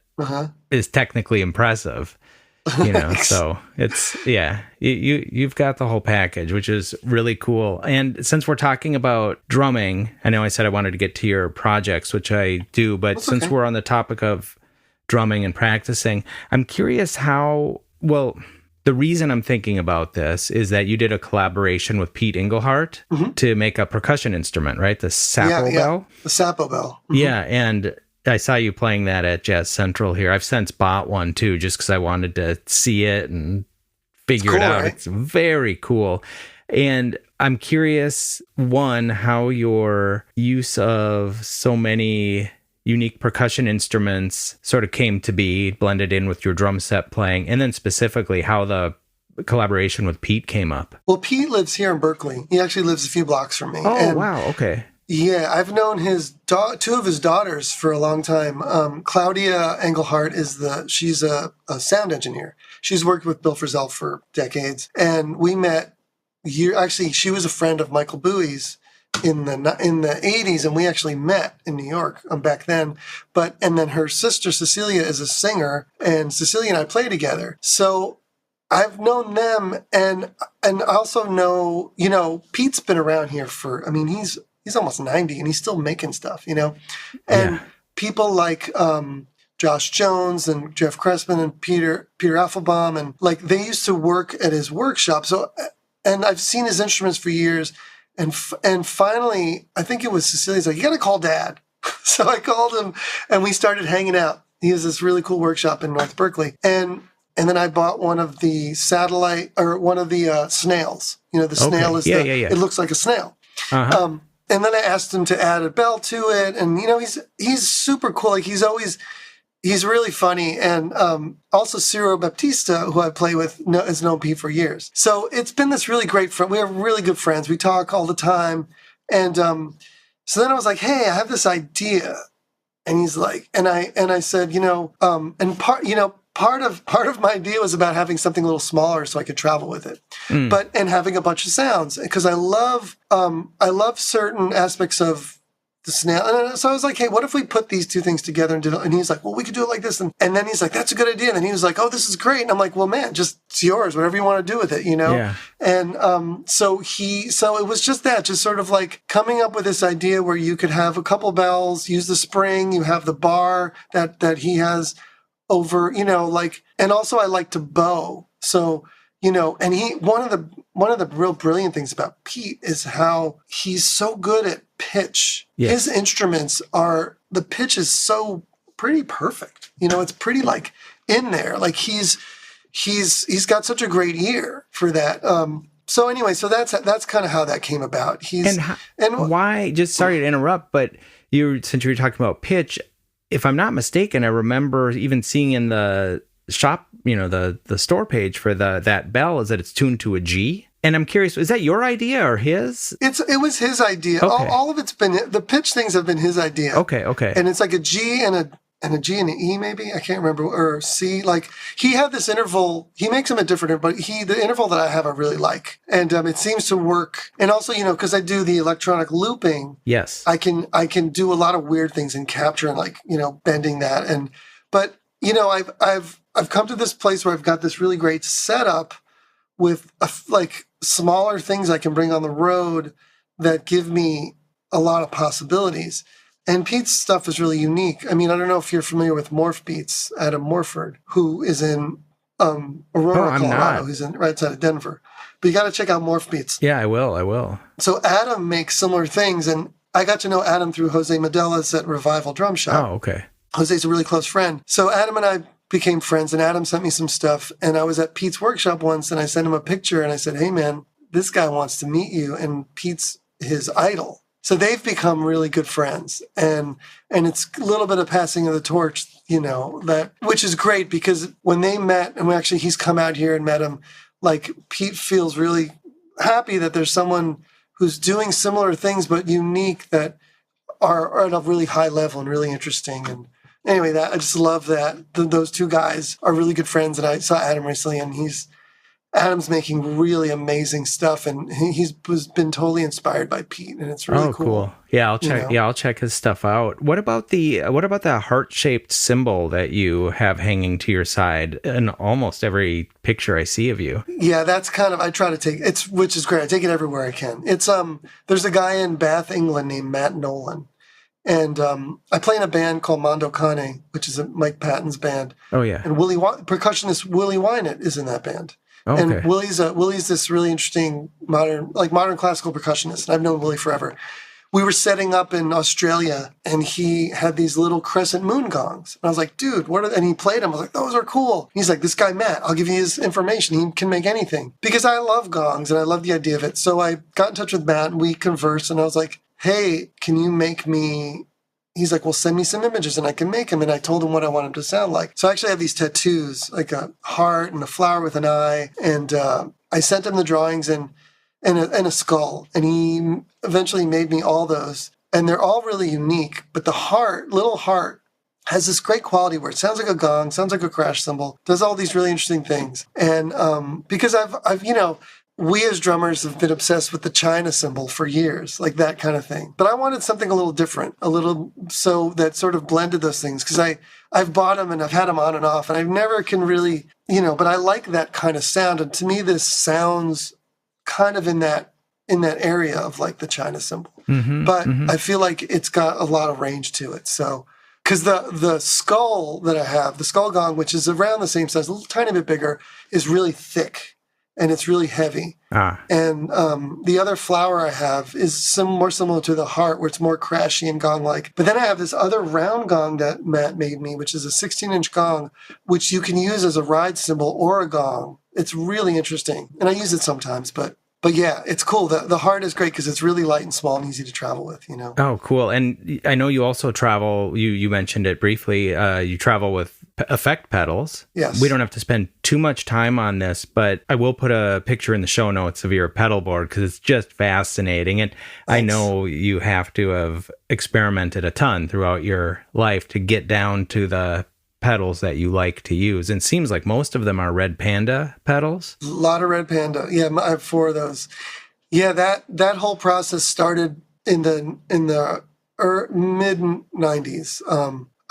is technically impressive. So it's, you've got the whole package, which is really cool. And since we're talking about drumming, I know I said I wanted to get to your projects, which I do, but since we're on the topic of drumming and practicing, I'm curious the reason I'm thinking about this is that you did a collaboration with Pete Engelhart to make a percussion instrument, right? The Sapo bell? The Sapo bell. Yeah. And I saw you playing that at Jazz Central here. I've since bought one too, just because I wanted to see it and figure it out. Right? It's very cool. And I'm curious, one, how your use of so many unique percussion instruments sort of came to be, blended in with your drum set playing, and then specifically how the collaboration with Pete came up. Well, Pete lives here in Berklee. He actually lives a few blocks from me. Oh, wow. Okay. Yeah, I've known two of his daughters for a long time. Claudia Engelhart she's a sound engineer. She's worked with Bill Frisell for decades, and we met. Actually, she was a friend of Michael Bowie's in the 80s, and we actually met in New York back then. And then her sister Cecilia is a singer, and Cecilia and I play together. So I've known them, and also know Pete's been around here he's almost 90 and he's still making stuff, and people like Josh Jones and Jeff Crespin and Peter Affelbaum, and they used to work at his workshop. So, and I've seen his instruments for years, and finally, I think it was Cecilia's like, you got to call Dad. So I called him and we started hanging out. He has this really cool workshop in North Berkeley, and And then I bought one of the snails. The snail is it looks like a snail. Uh-huh. And then I asked him to add a bell to it. And, he's super cool. Like he's really funny. And also Ciro Baptista, who I play with, has known Pete for years. So it's been this really great friend. We are really good friends. We talk all the time. And so then I was like, hey, I have this idea. And he's like, and I said, part of my idea was about having something a little smaller so I could travel with it, and having a bunch of sounds, because I love certain aspects of the snail. And so I was like, hey, what if we put these two things together and did it? And he's like, well, we could do it like this. And then he's like, that's a good idea. And then he was like, oh, this is great. And I'm like, well, man, just it's yours, whatever you want to do with it, Yeah. And so it was just sort of like coming up with this idea where you could have a couple bells, use the spring, you have the bar that he has over, and also I like to bow. So, and one of the real brilliant things about Pete is how he's so good at pitch. Yes. His instruments the pitch is so pretty perfect. It's pretty like in there. Like he's got such a great ear for that. So anyway, so that's kind of how that came about. And why, just sorry to interrupt, but since you were talking about pitch, if I'm not mistaken, I remember even seeing in the shop, the store page for that bell is that it's tuned to a G. And I'm curious, is that your idea or his? It was his idea. Okay. All of it's been, the pitch things have been his idea. Okay. And it's like a G and a G and an E maybe, I can't remember, or C. Like he had this interval. He makes them at different, but the interval that I have, I really like, and it seems to work. And also, because I do the electronic looping. Yes, I can do a lot of weird things in capture and bending that. But I've come to this place where I've got this really great setup with smaller things I can bring on the road that give me a lot of possibilities. And Pete's stuff is really unique. I mean, I don't know if you're familiar with Morph Beats, Adam Morford, who is in Aurora, Colorado, who's right outside of Denver. But you got to check out Morph Beats. Yeah, I will. So Adam makes similar things, and I got to know Adam through Jose Medelas at Revival Drum Shop. Oh, okay. Jose's a really close friend. So Adam and I became friends, and Adam sent me some stuff. And I was at Pete's workshop once, and I sent him a picture, and I said, hey, man, this guy wants to meet you, and Pete's his idol. So they've become really good friends, and it's a little bit of passing of the torch, which is great, because when they met, and he's come out here and met him, like Pete feels really happy that there's someone who's doing similar things but unique that are at a really high level and really interesting. And anyway, I just love that those two guys are really good friends. And I saw Adam recently, and Adam's making really amazing stuff, and he's been totally inspired by Pete, and it's really cool. Yeah, I'll check. Yeah, I'll check his stuff out. What about the heart-shaped symbol that you have hanging to your side in almost every picture I see of you? Yeah, that's kind of, I try to take it, which is great. I take it everywhere I can. It's there's a guy in Bath, England named Matt Nolan, and I play in a band called Mondo Cane, which is Mike Patton's band. Oh yeah, and percussionist Willie Wynett is in that band. Okay. And Willie's this really interesting modern classical percussionist. And I've known Willie forever. We were setting up in Australia, and he had these little crescent moon gongs. And I was like, dude, what are they? And he played them. I was like, those are cool. And he's like, this guy, Matt, I'll give you his information. He can make anything. Because I love gongs, and I love the idea of it. So I got in touch with Matt, and we conversed, and I was like, hey, can you make me... He's like, well, send me some images and I can make them. And I told him what I want him to sound like. So I actually have these tattoos, like a heart and a flower with an eye. And I sent him the drawings and a skull. And he eventually made me all those. And they're all really unique. But the little heart, has this great quality where it sounds like a gong, sounds like a crash cymbal, does all these really interesting things. And because I've we as drummers have been obsessed with the China cymbal for years, like that kind of thing. But I wanted something a little different, so that sort of blended those things. Because I've bought them and I've had them on and off, and I never can really, but I like that kind of sound. And to me, this sounds kind of in that area of like the China cymbal. Mm-hmm, but I feel like it's got a lot of range to it. So, because the skull that I have, the skull gong, which is around the same size, a little tiny bit bigger, is really thick. and it's really heavy. And the other flower I have is more similar to the heart, where it's more crashy and gong-like. But then I have this other round gong that Matt made me, which is a 16-inch gong, which you can use as a ride cymbal or a gong. It's really interesting. And I use it sometimes, but yeah, it's cool. The heart is great because it's really light and small and easy to travel with, you know. Oh, cool. And I know you also travel, you mentioned it briefly, you travel with effect pedals. Yes. We don't have to spend too much time on this, but I will put a picture in the show notes of your pedal board because it's just fascinating. And thanks. I know you have to have experimented a ton throughout your life to get down to the pedals that you like to use. And it seems like most of them are Red Panda pedals. A lot of Red Panda. Yeah, I have 4 of those. Yeah, that whole process started in the mid-90s.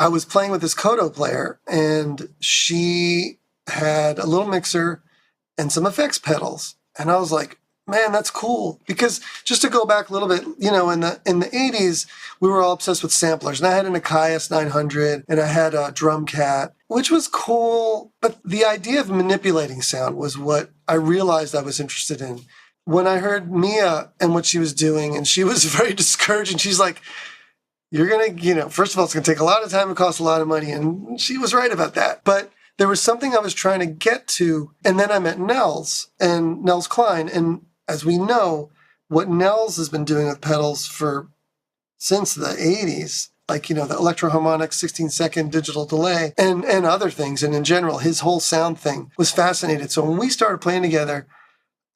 I was playing with this Kodo player, and she had a little mixer and some effects pedals. And I was like, man, that's cool. Because just to go back a little bit, you know, in the 80s, we were all obsessed with samplers. And I had an Akai S900, and I had a Drumcat, which was cool. But the idea of manipulating sound was what I realized I was interested in. When I heard Mia and what she was doing, and she was very discouraging, she's like, you're going to, you know, first of all, it's going to take a lot of time and cost a lot of money. And she was right about that. But there was something I was trying to get to. And then I met Nels Cline. And as we know, what Nels has been doing with pedals since the 80s, like, you know, the electroharmonic 16-second digital delay and other things. And in general, his whole sound thing was fascinated. So when we started playing together,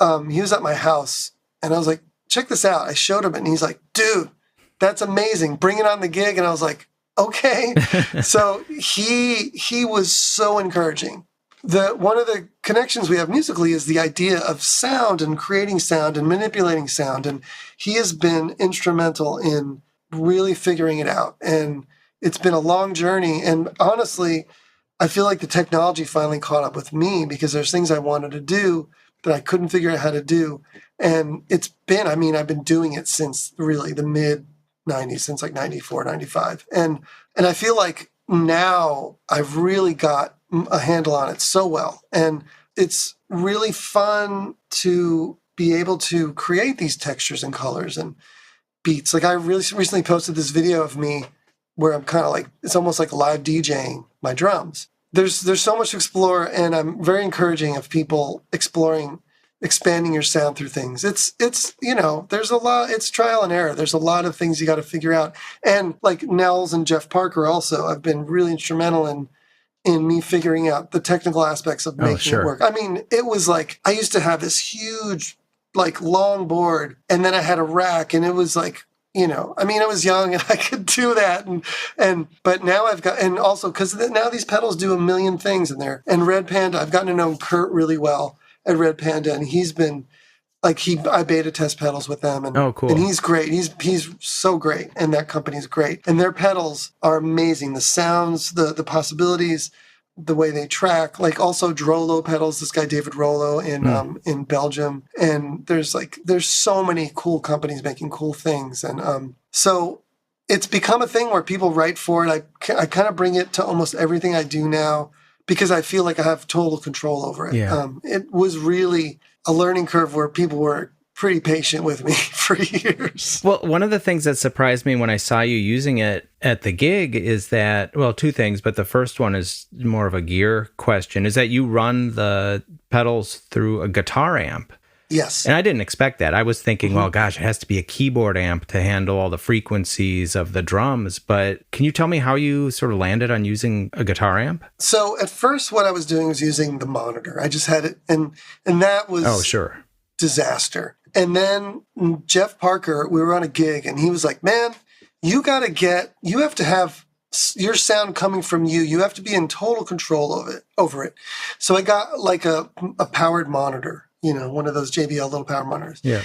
he was at my house and I was like, check this out. I showed him it and he's like, dude, that's amazing. Bring it on the gig. And I was like, okay. So he was so encouraging. One of the connections we have musically is the idea of sound and creating sound and manipulating sound. And he has been instrumental in really figuring it out. And it's been a long journey. And honestly, I feel like the technology finally caught up with me because there's things I wanted to do that I couldn't figure out how to do. And I've been doing it since really the mid-90s, since like 94, 95. And I feel like now I've really got a handle on it so well. And it's really fun to be able to create these textures and colors and beats. Like I really recently posted this video of me where I'm kind of like, it's almost like live DJing my drums. There's so much to explore, and I'm very encouraging of people expanding your sound through things. It's you know, there's a lot, it's trial and error. There's a lot of things you got to figure out. And like Nels and Jeff Parker also have been really instrumental in me figuring out the technical aspects of making it work. I mean, it was like, I used to have this huge, like long board, and then I had a rack, and it was like, you know, I mean, I was young and I could do that. But now I've got, and also because now these pedals do a million things in there. And Red Panda, I've gotten to know Kurt really well at Red Panda. And he's been like, I beta test pedals with them. And, cool. And he's great. He's so great. And that company's great. And their pedals are amazing. The sounds, the possibilities, the way they track, like also Drolo pedals, this guy David Rollo in Belgium. And there's so many cool companies making cool things. And so it's become a thing where people write for it. I kind of bring it to almost everything I do now because I feel like I have total control over it. Yeah. It was really a learning curve where people were pretty patient with me for years. Well, one of the things that surprised me when I saw you using it at the gig is that, well, 2 things, but the first one is more of a gear question, is that you run the pedals through a guitar amp. Yes. And I didn't expect that. I was thinking, well, gosh, it has to be a keyboard amp to handle all the frequencies of the drums. But can you tell me how you sort of landed on using a guitar amp? So at first what I was doing was using the monitor. I just had it, and that was disaster. And then Jeff Parker, we were on a gig, and he was like, man, you have to have your sound coming from you. You have to be in total control over it. So I got like a powered monitor, you know, one of those JBL little power monitors. Yeah.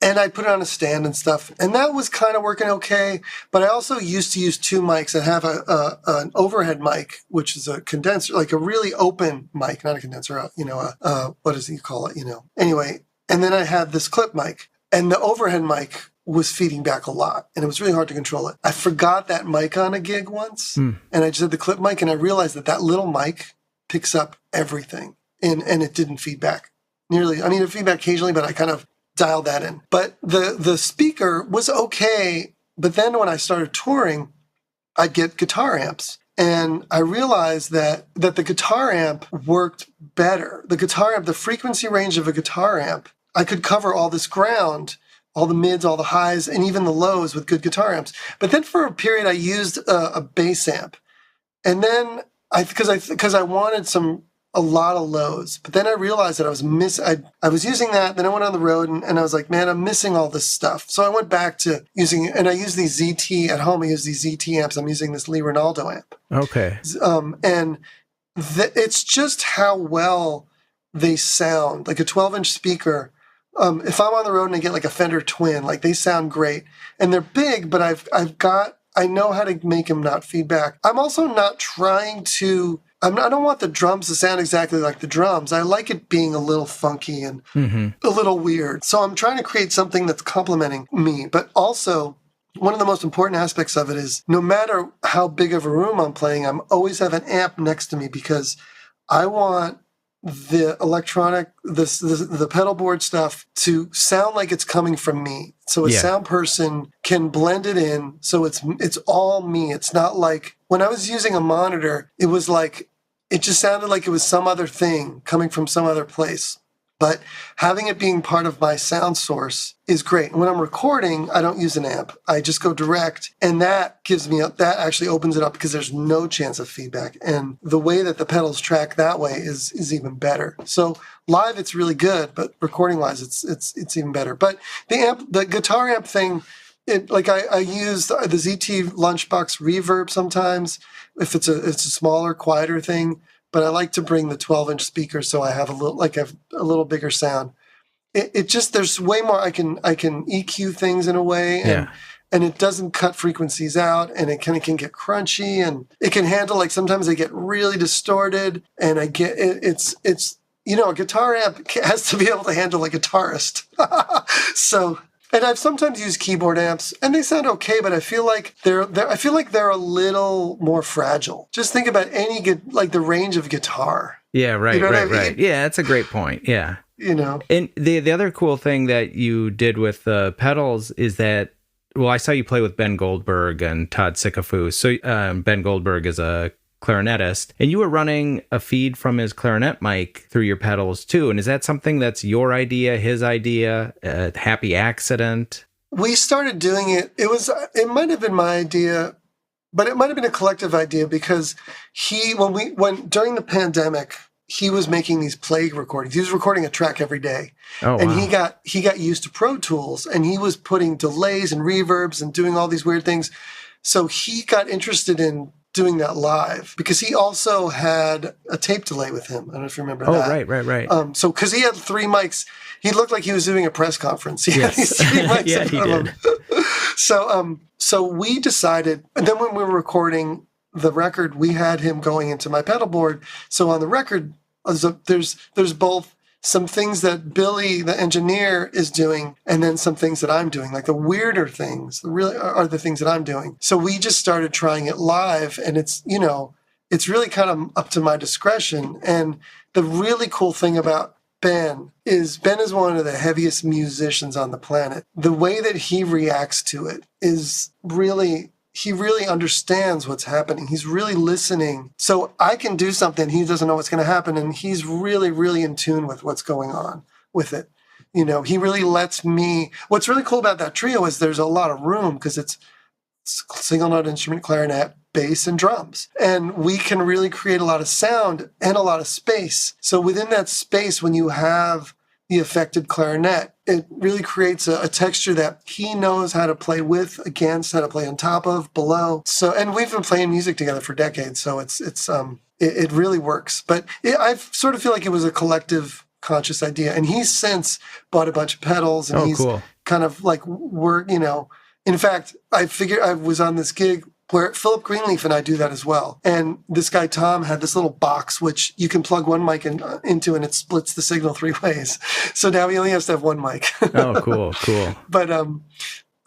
And I put it on a stand and stuff. And that was kind of working okay. But I also used to use 2 mics. I have an overhead mic, which is a condenser, like a really open mic, not a condenser, you know, what does he call it, you know? Anyway. And then I had this clip mic, and the overhead mic was feeding back a lot, and it was really hard to control it. I forgot that mic on a gig once, and I just had the clip mic, and I realized that little mic picks up everything, and it didn't feed back. nearly. I mean, feedback occasionally, but I kind of dialed that in. But the speaker was okay. But then when I started touring, I'd get guitar amps. And I realized that the guitar amp worked better. The guitar amp, the frequency range of a guitar amp, I could cover all this ground, all the mids, all the highs, and even the lows with good guitar amps. But then for a period, I used a bass amp. And then because I wanted a lot of lows. But then I realized that I was using that, then I went on the road and I was like, man, I'm missing all this stuff. So I went back to using, and I use these ZT at home. I use these ZT amps. I'm using this Lee Ronaldo amp. Okay. And it's just how well they sound. Like a 12-inch speaker, if I'm on the road and I get like a Fender Twin, like they sound great. And they're big, but I know how to make them not feedback. I'm also not trying to, I don't want the drums to sound exactly like the drums. I like it being a little funky and a little weird. So I'm trying to create something that's complementing me. But also, one of the most important aspects of it is no matter how big of a room I'm playing, I'm always have an amp next to me because I want the electronic, the pedal board stuff to sound like it's coming from me. So a sound person can blend it in. So it's all me. It's not like when I was using a monitor, it was like, it just sounded like it was some other thing coming from some other place. But having it being part of my sound source is great. When I'm recording, I don't use an amp. I just go direct. And that actually opens it up because there's no chance of feedback. And the way that the pedals track that way is even better. So live, it's really good, but recording wise, it's even better. But the guitar amp thing, I use the ZT Lunchbox reverb sometimes if it's a smaller, quieter thing. But I like to bring the 12-inch speaker so I have a little bigger sound. It just, there's way more, I can EQ things in a way, and it doesn't cut frequencies out, and it kind of can get crunchy, and it can handle, like sometimes they get really distorted, and I get, it's a guitar amp has to be able to handle a guitarist. So, and I've sometimes used keyboard amps, and they sound okay, but I feel like they're a little more fragile. Just think about the range of guitar. Yeah, right, you know right. Yeah, that's a great point. Yeah. And the other cool thing that you did with the pedals is that, well, I saw you play with Ben Goldberg and Todd Sickafoose. So Ben Goldberg is a clarinetist, and you were running a feed from his clarinet mic through your pedals too. And is that something that's your idea, his idea, a happy accident? We started doing it. It might have been my idea, but it might have been a collective idea because when during the pandemic, he was making these plague recordings. He was recording a track every day. Oh, and wow. He got used to Pro Tools, and he was putting delays and reverbs and doing all these weird things. So he got interested in doing that live because he also had a tape delay with him. I don't know if you remember that. Oh, right. So because he had 3 mics, he looked like he was doing a press conference. He had these 3 mics in front of him. So we decided, and then when we were recording the record, we had him going into my pedal board. So on the record, there's both some things that Billy, the engineer, is doing, and then some things that I'm doing. Like the weirder things really are the things that I'm doing. So we just started trying it live, and it's really kind of up to my discretion. And the really cool thing about Ben is one of the heaviest musicians on the planet. The way that he reacts to it is he really understands what's happening. He's really listening. So I can do something, he doesn't know what's going to happen, and he's really, really in tune with what's going on with it. He really lets me. What's really cool about that trio is there's a lot of room because it's single note instrument, clarinet, bass, and drums. And we can really create a lot of sound and a lot of space. So within that space, when you have the affected clarinet, it really creates a texture that he knows how to play with, against, how to play on top of, below. So, and we've been playing music together for decades, so it really works. But I sort of feel like it was a collective conscious idea, and he's since bought a bunch of pedals, and cool. Kind of like in fact, I was on this gig where Phillip Greenlief and I do that as well. And this guy, Tom, had this little box which you can plug one mic into, and it splits the signal 3 ways. So now he only has to have one mic. Oh, cool. But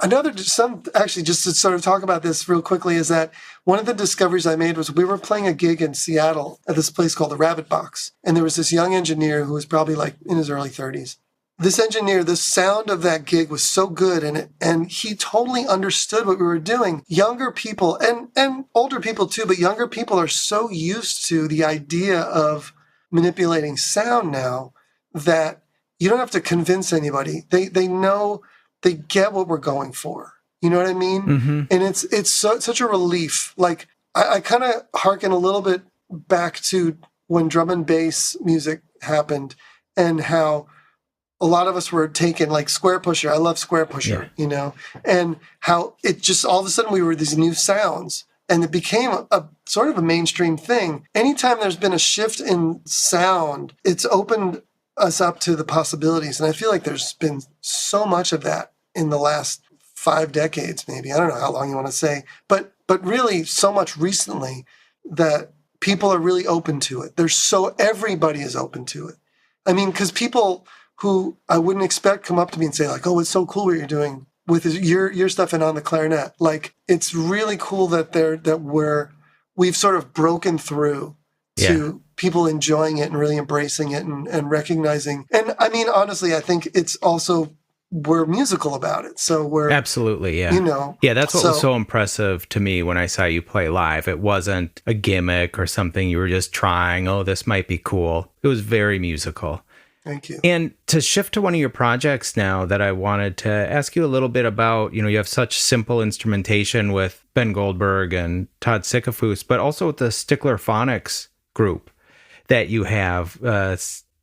Actually, just to sort of talk about this real quickly, is that one of the discoveries I made was we were playing a gig in Seattle at this place called the Rabbit Box. And there was this young engineer who was probably like in his early 30s. This engineer, the sound of that gig was so good, and he totally understood what we were doing. Younger people, and older people too, but younger people are so used to the idea of manipulating sound now that you don't have to convince anybody. They know, they get what we're going for. You know what I mean? Mm-hmm. And it's such a relief. Like, I kind of hearken a little bit back to when drum and bass music happened and how a lot of us were taken, like Square Pusher. I love Square Pusher, you know, and how it just all of a sudden we were these new sounds and it became a sort of a mainstream thing. Anytime there's been a shift in sound, it's opened us up to the possibilities. And I feel like there's been so much of that in the last 5 decades, maybe. I don't know how long you want to say, but really so much recently that people are really open to it. Everybody is open to it. I mean, because people who I wouldn't expect come up to me and say like, oh, it's so cool what you're doing with your stuff and on the clarinet. Like, it's really cool that we've sort of broken through to people enjoying it and really embracing it and recognizing. And I mean, honestly, I think it's also, we're musical about it. So we're absolutely, you know. Yeah, that's what was so impressive to me when I saw you play live. It wasn't a gimmick or something you were just trying, oh, this might be cool. It was very musical. Thank you. And to shift to one of your projects now that I wanted to ask you a little bit about, you know, you have such simple instrumentation with Ben Goldberg and Todd Sickafoose, but also with the Stickler Phonics group that you have,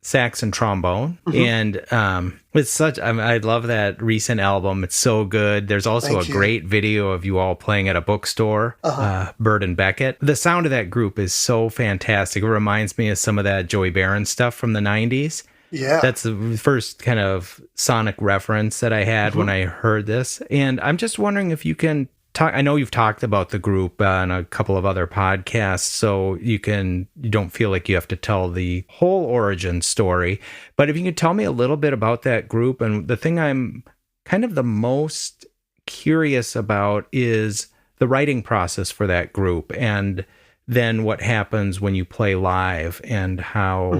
sax and trombone. Mm-hmm. And it's such, I love that recent album. It's so good. There's also a great video of you all playing at a bookstore, Bird and Beckett. The sound of that group is so fantastic. It reminds me of some of that Joey Barron stuff from the 90s. Yeah. That's the first kind of sonic reference that I had when I heard this. And I'm just wondering if you can talk, I know you've talked about the group on a couple of other podcasts, so you don't feel like you have to tell the whole origin story, but if you could tell me a little bit about that group. And the thing I'm kind of the most curious about is the writing process for that group, and then what happens when you play live, and how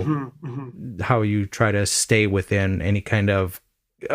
you try to stay within any kind of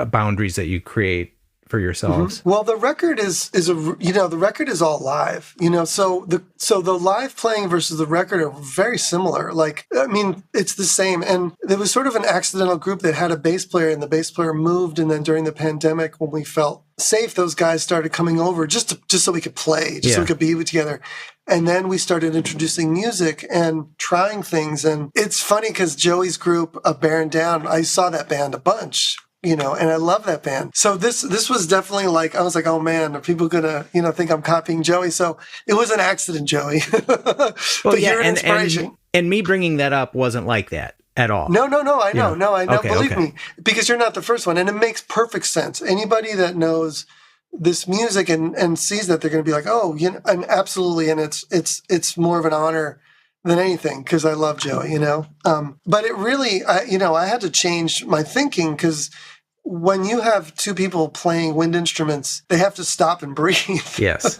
boundaries that you create for yourselves. Well, the record the record is all live, you know, so the live playing versus the record are very similar. Like, I mean, it's the same. And there was sort of an accidental group that had a bass player, and the bass player moved. And then during the pandemic, when we felt safe, those guys started coming over just so we could play, so we could be together. And then we started introducing music and trying things. And it's funny because Joey's group, Bearing Down, I saw that band a bunch, you know, and I love that band. So this was definitely like, I was like, oh man, are people gonna, you know, think I'm copying Joey? So it was an accident, Joey. But you're an inspiration. And me bringing that up wasn't like that at all. No, I know. No, I know. Okay, Believe me, because you're not the first one. And it makes perfect sense. Anybody that knows this music and sees that, they're going to be like, oh, you know, and absolutely. And it's more of an honor than anything, because I love Joey, you know. But it really, I had to change my thinking, because when you have two people playing wind instruments, they have to stop and breathe. Yes.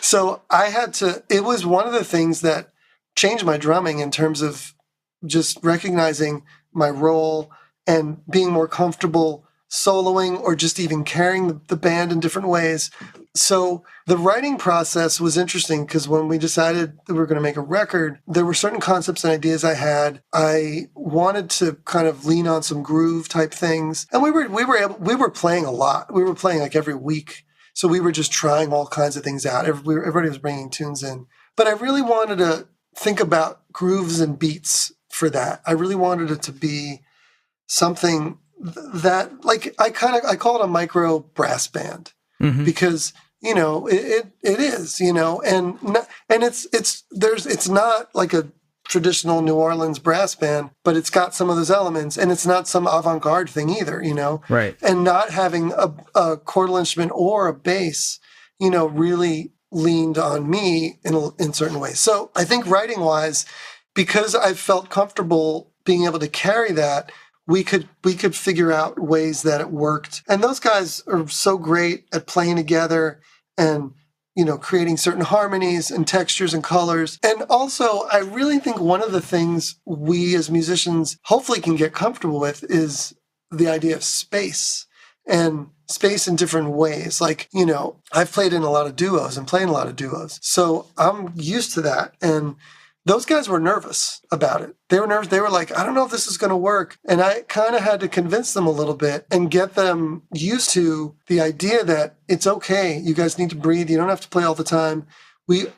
So it was one of the things that changed my drumming in terms of just recognizing my role and being more comfortable soloing or just even carrying the band in different ways. So the writing process was interesting, because when we decided that we were going to make a record, there were certain concepts and ideas I had. I wanted to kind of lean on some groove type things. And we were playing a lot. We were playing like every week. So we were just trying all kinds of things out. Everybody was bringing tunes in. But I really wanted to think about grooves and beats for that. I really wanted it to be something that, like, I call it a micro brass band, because, you know, it is, you know, and it's not like a traditional New Orleans brass band, but it's got some of those elements, and it's not some avant-garde thing either, you know, right? And not having a chordal instrument or a bass, you know, really leaned on me in certain ways. So I think writing wise, because I felt comfortable being able to carry that, we could figure out ways that it worked. And those guys are so great at playing together and, creating certain harmonies and textures and colors. And also, I really think one of the things we as musicians hopefully can get comfortable with is the idea of space. And space in different ways. Like, I've played in a lot of duos and playing a lot of duos. So I'm used to that. And those guys were nervous about it. They were nervous. They were like, I don't know if this is going to work. And I kind of had to convince them a little bit and get them used to the idea that it's okay. You guys need to breathe. You don't have to play all the time.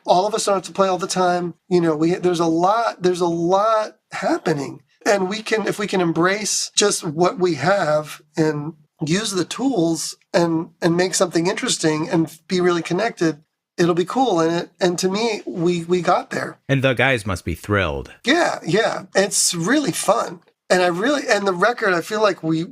All of us don't have to play all the time. There's a lot happening. And if we can embrace just what we have and use the tools and make something interesting and be really connected, it'll be cool. And to me, we got there. And the guys must be thrilled. Yeah. It's really fun. And the record, I feel like we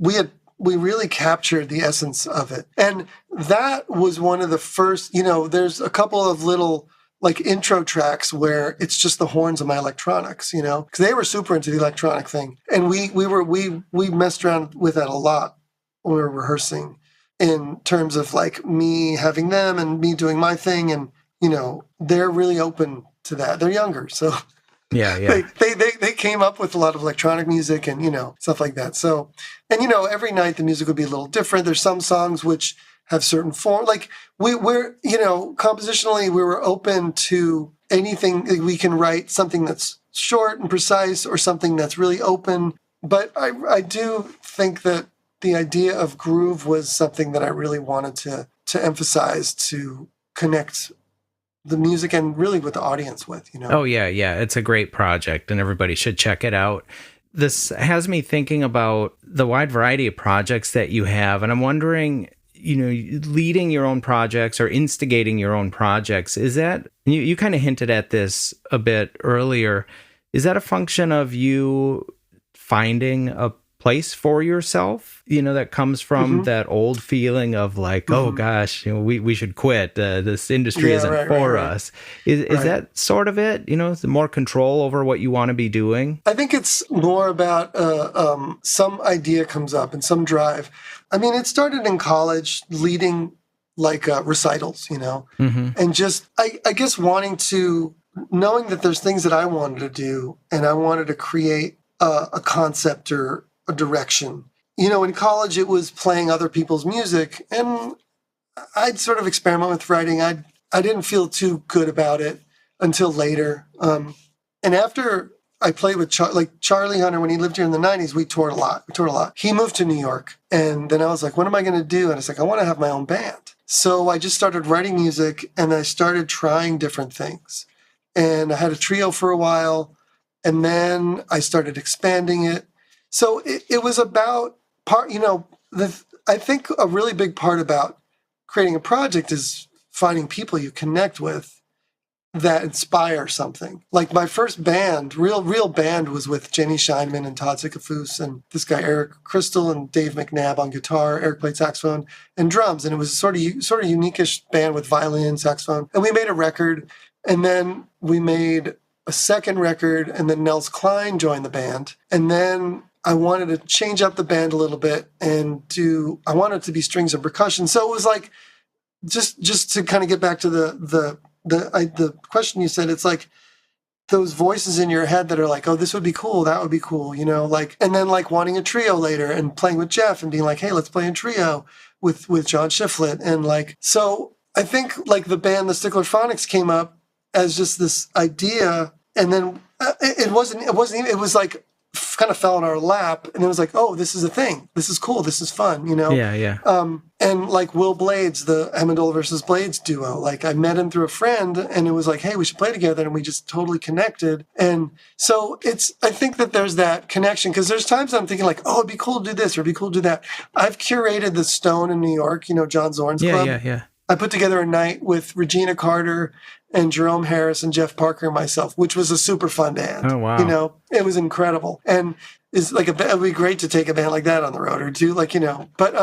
really captured the essence of it. And that was one of the first, there's a couple of little like intro tracks where it's just the horns of my electronics, because they were super into the electronic thing. And we messed around with that a lot when we were rehearsing, in terms of like me having them and me doing my thing. And, they're really open to that. They're younger. So yeah. They came up with a lot of electronic music and, stuff like that. So, and, every night the music would be a little different. There's some songs which have certain form. Like we're, compositionally, we were open to anything. We can write something that's short and precise or something that's really open. But I do think that the idea of groove was something that I really wanted to emphasize, to connect the music and really with the audience with, Oh, yeah. It's a great project and everybody should check it out. This has me thinking about the wide variety of projects that you have. And I'm wondering, leading your own projects or instigating your own projects, is that, you kind of hinted at this a bit earlier, is that a function of you finding a place for yourself, that comes from that old feeling of like, oh gosh, we should quit. This industry isn't for us. Is that sort of it? More control over what you want to be doing? I think it's more about some idea comes up and some drive. I mean, it started in college, leading like recitals, and just, I guess knowing that there's things that I wanted to do and I wanted to create a concept or a direction. In college, it was playing other people's music, and I'd sort of experiment with writing. I didn't feel too good about it until later. And after I played with Charlie Hunter, when he lived here in the 90s, we toured a lot. He moved to New York, and then I was like, what am I going to do? And I was like, I want to have my own band. So I just started writing music, and I started trying different things. And I had a trio for a while, and then I started expanding it. So it was about I think a really big part about creating a project is finding people you connect with that inspire something. Like my first band, real band, was with Jenny Scheinman and Todd Sickafoose and this guy Eric Crystal and Dave McNabb on guitar. Eric played saxophone and drums, and it was sort of unique-ish band with violin, saxophone. And we made a record, and then we made a second record, and then Nels Cline joined the band, and then I wanted to change up the band a little bit and I wanted it to be strings and percussion. So it was like, just to kind of get back to the question you said, it's like those voices in your head that are like, oh, this would be cool, that would be cool, and then like wanting a trio later and playing with Jeff and being like, hey, let's play a trio with John Shiflett. And like, so I think like the band, the Stickler Phonics, came up as just this idea. And then it was like, kind of fell in our lap, and it was like, oh, this is a thing. This is cool. This is fun, Yeah. And like Wil Blades, the Amendola versus Blades duo, like I met him through a friend, and it was like, hey, we should play together, and we just totally connected. And so I think that there's that connection, because there's times I'm thinking like, oh, it'd be cool to do this, or it'd be cool to do that. I've curated the Stone in New York, John Zorn's club. Yeah. I put together a night with Regina Carter and Jerome Harris and Jeff Parker and myself, which was a super fun band. Oh, wow. It was incredible. And it's like it would be great to take a band like that on the road or do but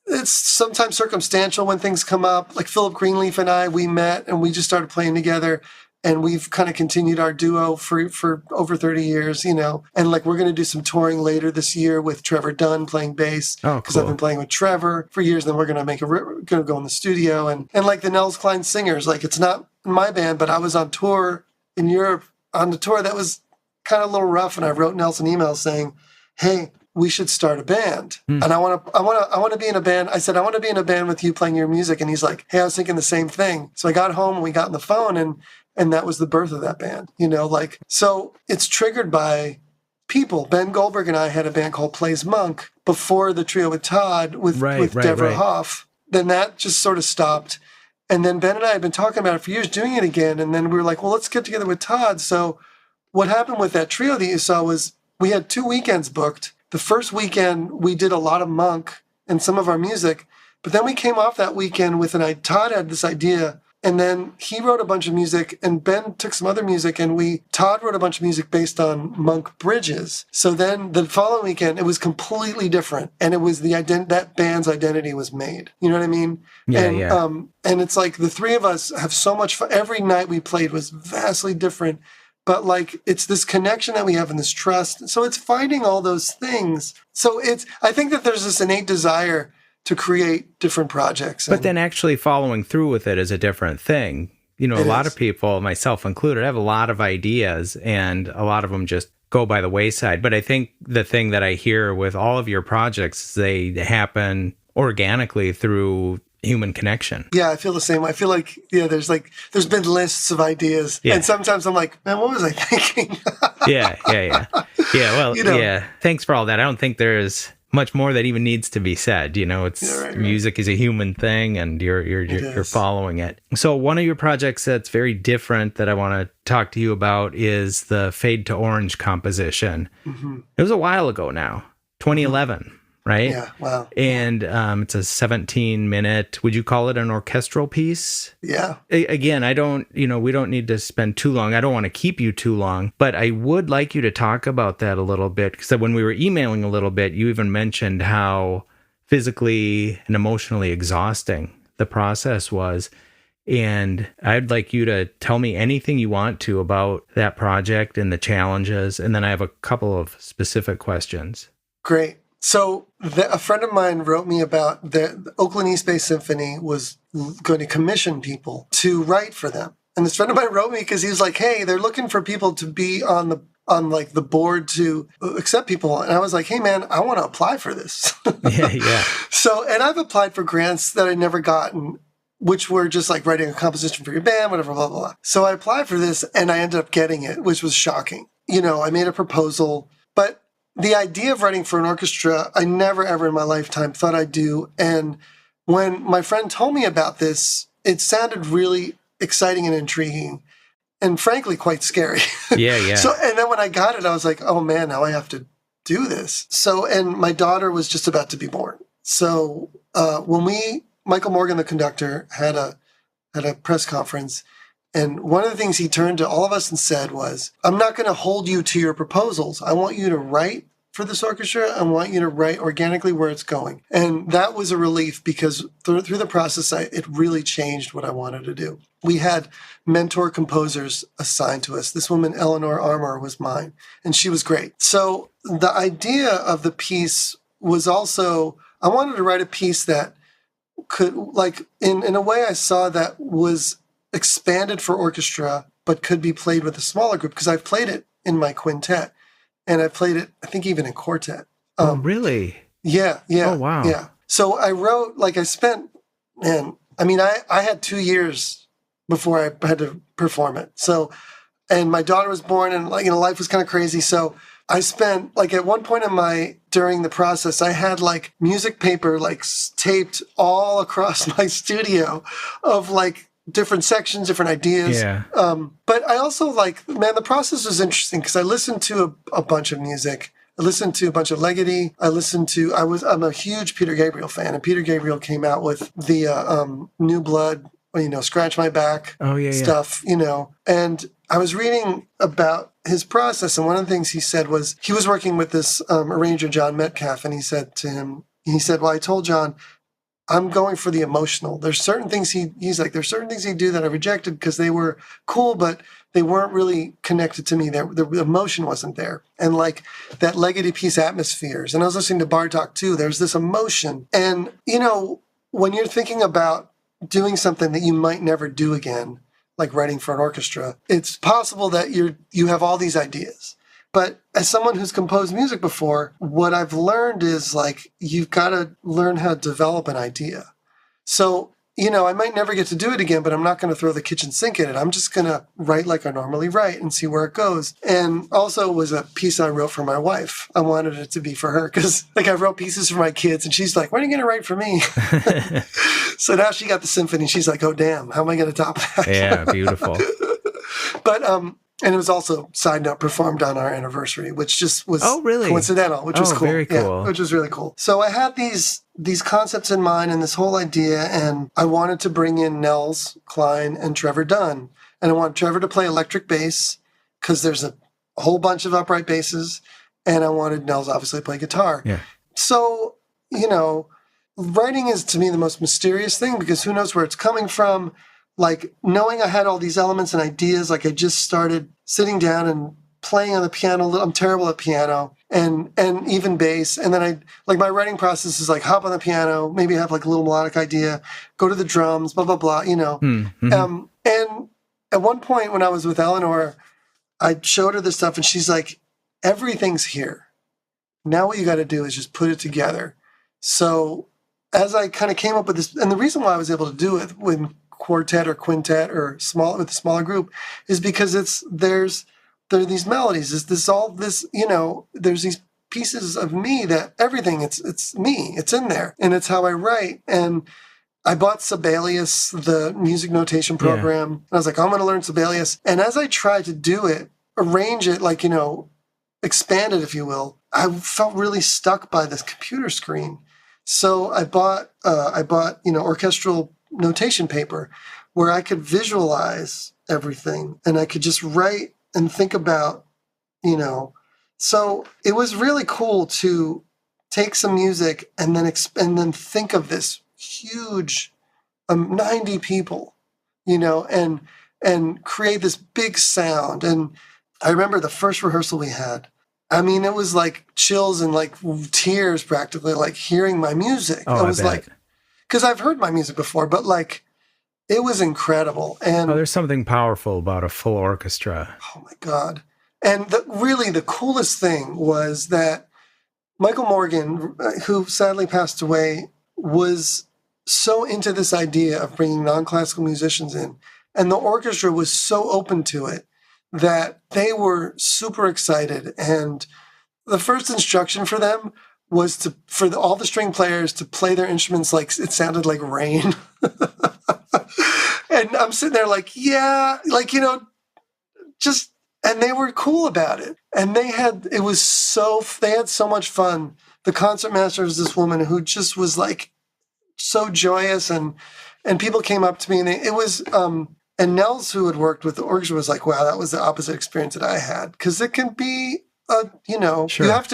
it's sometimes circumstantial when things come up. Like Phillip Greenlief and we met and we just started playing together. And we've kind of continued our duo for over 30 years, you know. And like we're going to do some touring later this year with Trevor Dunn playing bass. Oh, because cool. I've been playing with Trevor for years. Then we're going to go in the studio and like the Nels Cline singers. Like it's not my band, but I was on tour in Europe on the tour that was kind of a little rough. And I wrote Nels an email saying, "Hey, we should start a band. And I want to be in a band." I said, "I want to be in a band with you playing your music." And he's like, "Hey, I was thinking the same thing." So I got home and we got on the phone and that was the birth of that band, you know, like, so it's triggered by people. Ben Goldberg and I had a band called Plays Monk before the trio with Todd with Deborah Hoff. Then that just sort of stopped. And then Ben and I had been talking about it for years, doing it again. And then we were like, well, let's get together with Todd. So what happened with that trio that you saw was we had 2 weekends booked. The first weekend, we did a lot of Monk and some of our music. But then we came off that weekend with Todd had this idea. And then he wrote a bunch of music and Ben took some other music and Todd wrote a bunch of music based on Monk bridges. So then the following weekend, it was completely different. And it was that band's identity was made. You know what I mean? Yeah. And it's like the three of us have so much fun. Every night we played was vastly different. But like, it's this connection that we have and this trust. So it's finding all those things. So I think that there's this innate desire to create different projects. But then actually following through with it is a different thing. You know, a lot of people, myself included, have a lot of ideas and a lot of them just go by the wayside. But I think the thing that I hear with all of your projects, they happen organically through human connection. Yeah, I feel the same. I feel like, there's been lists of ideas. Yeah. And sometimes I'm like, man, what was I thinking? Yeah. Well, thanks for all that. I don't think there's much more that even needs to be said. You know, music is a human thing and you're following it. So one of your projects that's very different that I want to talk to you about is the Fade to Orange composition. Mm-hmm. It was a while ago now, 2011, right? Yeah, wow. And it's a 17-minute, would you call it an orchestral piece? Yeah. Again, we don't need to spend too long. I don't want to keep you too long, but I would like you to talk about that a little bit. Because when we were emailing a little bit, you even mentioned how physically and emotionally exhausting the process was. And I'd like you to tell me anything you want to about that project and the challenges. And then I have a couple of specific questions. Great. So a friend of mine wrote me about the Oakland East Bay Symphony was going to commission people to write for them. And this friend of mine wrote me because he was like, hey, they're looking for people to be on the board to accept people. And I was like, hey, man, I want to apply for this. Yeah. So, and I've applied for grants that I never gotten, which were just like writing a composition for your band, whatever, blah, blah, blah. So I applied for this and I ended up getting it, which was shocking. You know, I made a proposal, but the idea of writing for an orchestra, I never, ever in my lifetime thought I'd do. And when my friend told me about this, it sounded really exciting and intriguing and frankly, quite scary. Yeah. So, and then when I got it, I was like, oh man, now I have to do this. So, and my daughter was just about to be born. So when Michael Morgan, the conductor, had a press conference, and one of the things he turned to all of us and said was, I'm not going to hold you to your proposals. I want you to write for this orchestra. I want you to write organically where it's going. And that was a relief because through the process, it really changed what I wanted to do. We had mentor composers assigned to us. This woman, Eleanor Armour, was mine, and she was great. So the idea of the piece was also, I wanted to write a piece that could, like, in a way I saw that was expanded for orchestra, but could be played with a smaller group, because I've played it in my quintet, and I played it, I think, even in quartet. Oh, really? Yeah. Oh, wow. Yeah. So I wrote, like, I had 2 years before I had to perform it. So, and my daughter was born, and, like, life was kind of crazy. So I spent, like, at one point during the process, I had, like, music paper, like, taped all across my studio of, like, different sections, different ideas. Yeah. But I also the process was interesting because I listened to a bunch of music. I listened to a bunch of Ligeti. I'm a huge Peter Gabriel fan, and Peter Gabriel came out with the New Blood, Scratch My Back stuff, and I was reading about his process. And one of the things he said was he was working with this arranger, John Metcalf, and he said, well, I told John, I'm going for the emotional. There's certain things he's like, there's certain things he'd do that I rejected because they were cool, but they weren't really connected to me. The emotion wasn't there. And like that Legacy piece, Atmospheres. And I was listening to Bartok too. There's this emotion. And, you know, when you're thinking about doing something that you might never do again, like writing for an orchestra, it's possible that you have all these ideas. But as someone who's composed music before, what I've learned is like, you've got to learn how to develop an idea. So, you know, I might never get to do it again, but I'm not going to throw the kitchen sink at it. I'm just going to write like I normally write and see where it goes. And also it was a piece I wrote for my wife. I wanted it to be for her because like I wrote pieces for my kids and she's like, when are you going to write for me? So now she got the symphony. She's like, oh, damn, how am I going to top that? Yeah, beautiful. But, and it was also, side note, performed on our anniversary, which just was coincidental, which was cool. Very cool. Yeah, which was really cool. So I had these concepts in mind and this whole idea, and I wanted to bring in Nels Cline and Trevor Dunn. And I wanted Trevor to play electric bass because there's a whole bunch of upright basses, and I wanted Nels obviously to play guitar. Yeah. So, you know, writing is to me the most mysterious thing because who knows where it's coming from. Like knowing I had all these elements and ideas, like I just started sitting down and playing on the piano. I'm terrible at piano and even bass. And then my writing process is like hop on the piano, maybe have like a little melodic idea, go to the drums, blah, blah, blah, you know. Mm-hmm. And at one point when I was with Eleanor, I showed her this stuff and she's like, everything's here. Now what you got to do is just put it together. So as I kind of came up with this, and the reason why I was able to do it when quartet or quintet or with a smaller group is because there are these melodies, there's these pieces of me that everything, it's me, it's in there, and it's how I write. And I bought Sibelius, the music notation program, and I was like, I'm going to learn Sibelius. And as I tried to do it, arrange it, like, you know, expand it, if you will, I felt really stuck by this computer screen. So I bought orchestral notation paper where I could visualize everything and I could just write and think about, you know. So it was really cool to take some music and then think of this huge 90 people, you know, and create this big sound. And I remember the first rehearsal we had. I mean, it was like chills and like tears practically, like hearing my music. Oh, I was like, because I've heard my music before, but like, it was incredible. And there's something powerful about a full orchestra. Oh my God. And really the coolest thing was that Michael Morgan, who sadly passed away, was so into this idea of bringing non-classical musicians in. And the orchestra was so open to it that they were super excited. And the first instruction for them was for all the string players to play their instruments like it sounded like rain. And I'm sitting there like, yeah, like, you know, just, and they were cool about it. And they had so much fun. The concertmaster was this woman who just was like so joyous, and people came up to me and Nels, who had worked with the orchestra, was like, wow, that was the opposite experience that I had. Because it can be, you know, sure. you have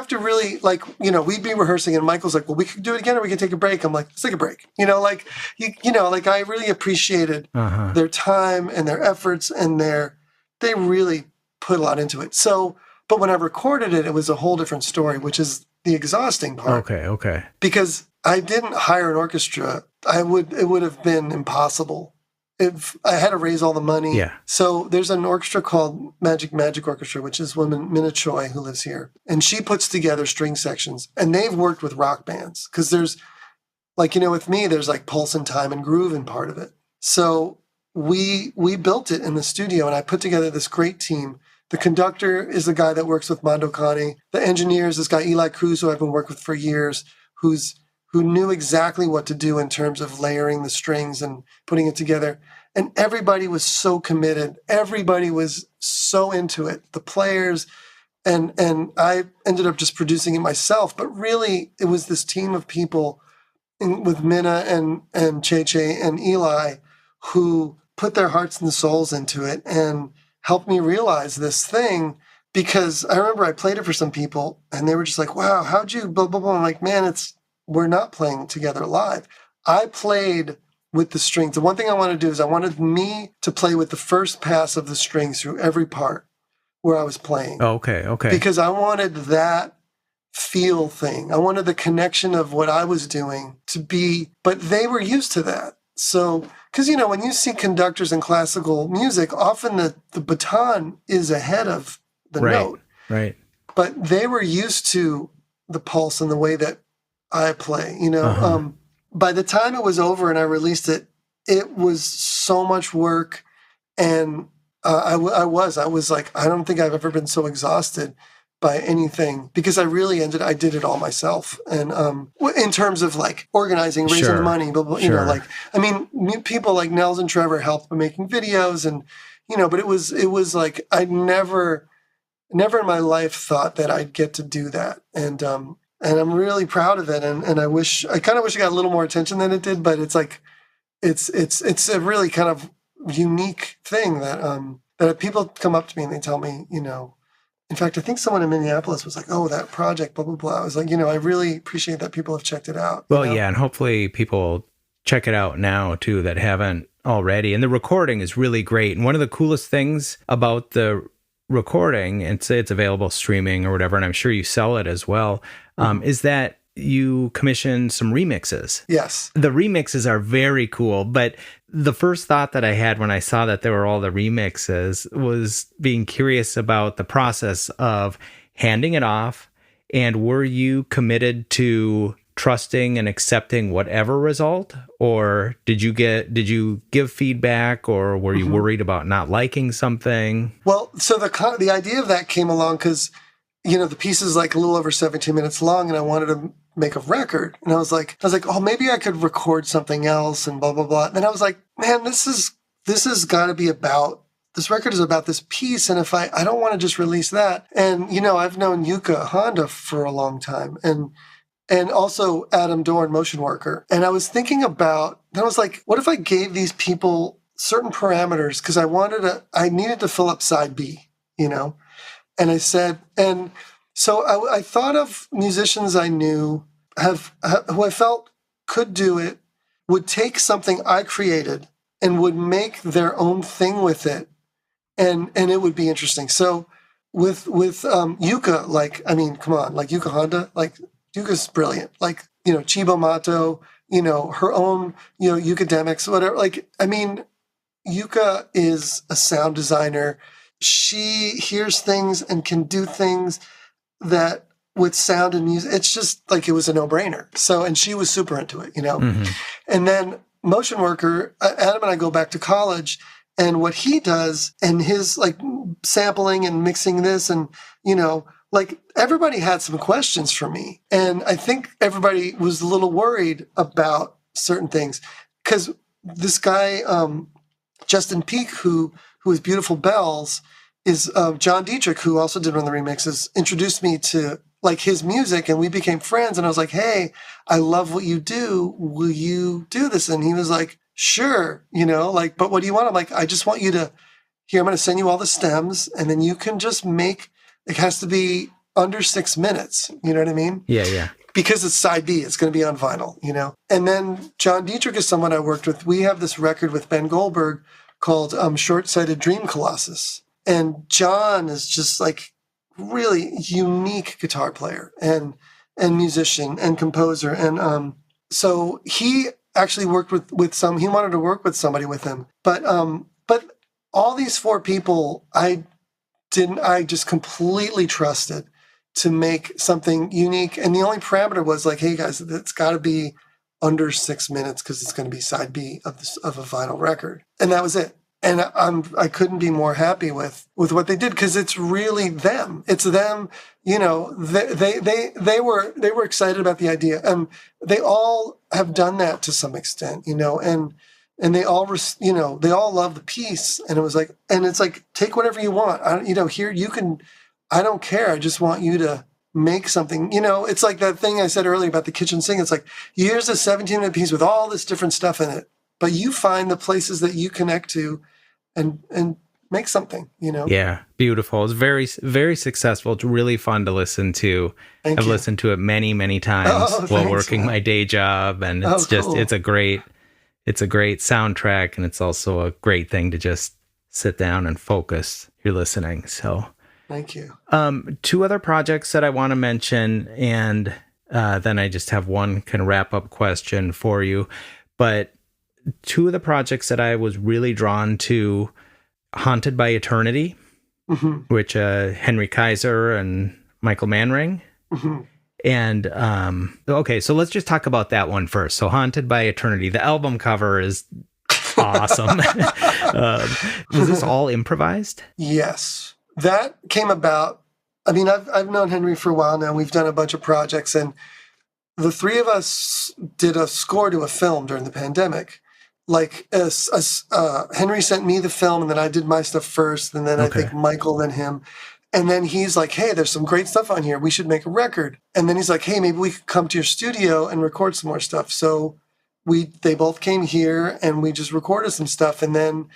to really, like, you know, we'd be rehearsing and Michael's like, well, we could do it again or we could take a break. I'm like, let's take a break. You know, like, you know, like I really appreciated their time and their efforts and they really put a lot into it. So, but when I recorded it, it was a whole different story, which is the exhausting part. Okay. Because I didn't hire an orchestra. It would have been impossible. If I had to raise all the money. Yeah. So there's an orchestra called Magic Orchestra, which is woman Minna Choi, who lives here. And she puts together string sections. And they've worked with rock bands. Because there's, like, you know, with me, there's like pulse and time and groove in part of it. So we built it in the studio, and I put together this great team. The conductor is the guy that works with Mondo Kani. The engineer is this guy, Eli Cruz, who I've been working with for years, who knew exactly what to do in terms of layering the strings and putting it together. And everybody was so committed. Everybody was so into it. The players, and I ended up just producing it myself. But really, it was this team of people with Minna and Che and Eli who put their hearts and souls into it and helped me realize this thing. Because I remember I played it for some people, and they were just like, wow, how'd you blah, blah, blah. I'm like, man, it's were not playing together live. I played with the strings. The one thing I wanted to do is I wanted me to play with the first pass of the strings through every part where I was playing. Okay. Because I wanted that feel thing. I wanted the connection of what I was doing to be, but they were used to that. So, because, when you see conductors in classical music, often the baton is ahead of the note. Right. But they were used to the pulse and the way that I play, By the time it was over and I released it, it was so much work. And I was like, I don't think I've ever been so exhausted by anything, because I did it all myself. And in terms of like organizing, raising money, but people like Nels and Trevor helped by making videos, and but it was like I never in my life thought that I'd get to do that, and I'm really proud of it, and I kind of wish it got a little more attention than it did, but it's like it's a really kind of unique thing that people come up to me and they tell me, in fact, I think someone in Minneapolis was like, "Oh, that project, blah, blah, blah." I was like, I really appreciate that people have checked it out. Well, yeah, and hopefully people check it out now, too, that haven't already. And the recording is really great. And one of the coolest things about the recording, and say it's available streaming or whatever, and I'm sure you sell it as well, is that you commission some remixes. Yes. The remixes are very cool, but the first thought that I had when I saw that there were all the remixes was being curious about the process of handing it off, and were you committed to trusting and accepting whatever result, or did you give feedback, or were you worried about not liking something? Well, so the idea of that came along because the piece is like a little over 17 minutes long, and I wanted to make a record. And I was like, oh, maybe I could record something else and blah, blah, blah. And then I was like, man, this has got to be this record is about this piece. And if I don't want to just release that. And, I've known Yuka Honda for a long time, and also Adam Dorn, Motion Worker. And I was thinking about, then I was like, what if I gave these people certain parameters? Because I needed to fill up side B, And I said, and so I thought of musicians I knew who I felt could do it, would take something I created and would make their own thing with it, and it would be interesting. So with Yuka, come on, like Yuka Honda, like Yuka's brilliant. Like, Chibo Mato, her own, Yukademics, whatever. Yuka is a sound designer. She hears things and can do things that with sound and music, it's just like it was a no-brainer. So, and she was super into it, And then Motion Worker, Adam and I go back to college, and what he does and his like sampling and mixing this, and everybody had some questions for me, and I think everybody was a little worried about certain things, because this guy Justin Peake, who is Beautiful Bells, is John Dietrich, who also did one of the remixes, introduced me to like his music, and we became friends. And I was like, "Hey, I love what you do. Will you do this?" And he was like, "Sure," but what do you want? I'm like, "I just want you to, here, I'm going to send you all the stems, and then you can just make, it has to be under 6 minutes." You know what I mean? Yeah. Because it's side B, it's going to be on vinyl, And then John Dietrich is someone I worked with. We have this record with Ben Goldberg called Short-Sighted Dream Colossus. And John is just like really unique guitar player and musician and composer. And so he actually worked he wanted to work with somebody with him. But all these four people, I just completely trusted to make something unique. And the only parameter was like, hey guys, it's got to be under 6 minutes because it's going to be side B of a vinyl record. And that was it. And I couldn't be more happy with what they did, because it's really them. It's them, they were excited about the idea, and they all have done that to some extent, and they all they all love the piece, and it was like, and it's like, take whatever you want. Here you can. I don't care. I just want you to make something. It's like that thing I said earlier about the kitchen sink. It's like, here's a 17-minute piece with all this different stuff in it, but you find the places that you connect to, and make something, Yeah, beautiful. It's very, very successful. It's really fun to listen to. Thank I've you. listened to it many, many times while Thanks, working man. my day job, and Oh, it's just cool. it's a great soundtrack, and it's also a great thing to just sit down and focus your listening. So, Thank you. two other projects that I want to mention, and then I just have one kind of wrap up question for you. But two of the projects that I was really drawn to, Haunted by Eternity, which Henry Kaiser and Michael Manring. And okay, so let's just talk about that one first. So Haunted by Eternity, the album cover is awesome. Was this all improvised? Yes. That came about. I mean, I've known Henry for a while now. We've done a bunch of projects, and the three of us did a score to a film during the pandemic. Like, Henry sent me the film, and then I did my stuff first, and then I think Michael, then him. And then he's like, hey, there's some great stuff on here. We should make a record. And then he's like, hey, maybe we could come to your studio and record some more stuff. So they both came here, and we just recorded some stuff. And then,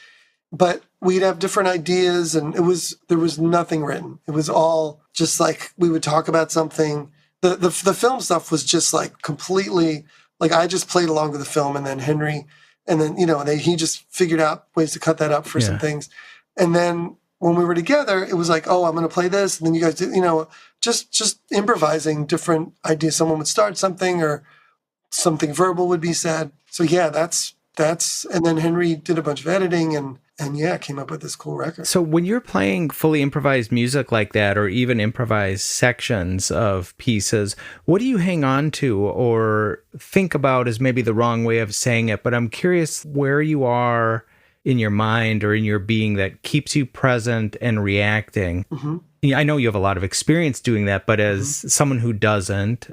but we'd have different ideas, and there was nothing written. It was all just like, we would talk about something. The film stuff was just like completely, like I just played along with the film, and then Henry, and then, he just figured out ways to cut that up for some things. And then when we were together, it was like, oh, I'm going to play this. And then you guys do, just improvising different ideas. Someone would start something, or something verbal would be said. So yeah, that's, and then Henry did a bunch of editing and came up with this cool record. So when you're playing fully improvised music like that, or even improvised sections of pieces, what do you hang on to or think about is maybe the wrong way of saying it, but I'm curious where you are in your mind or in your being that keeps you present and reacting. I know you have a lot of experience doing that, but as someone who doesn't,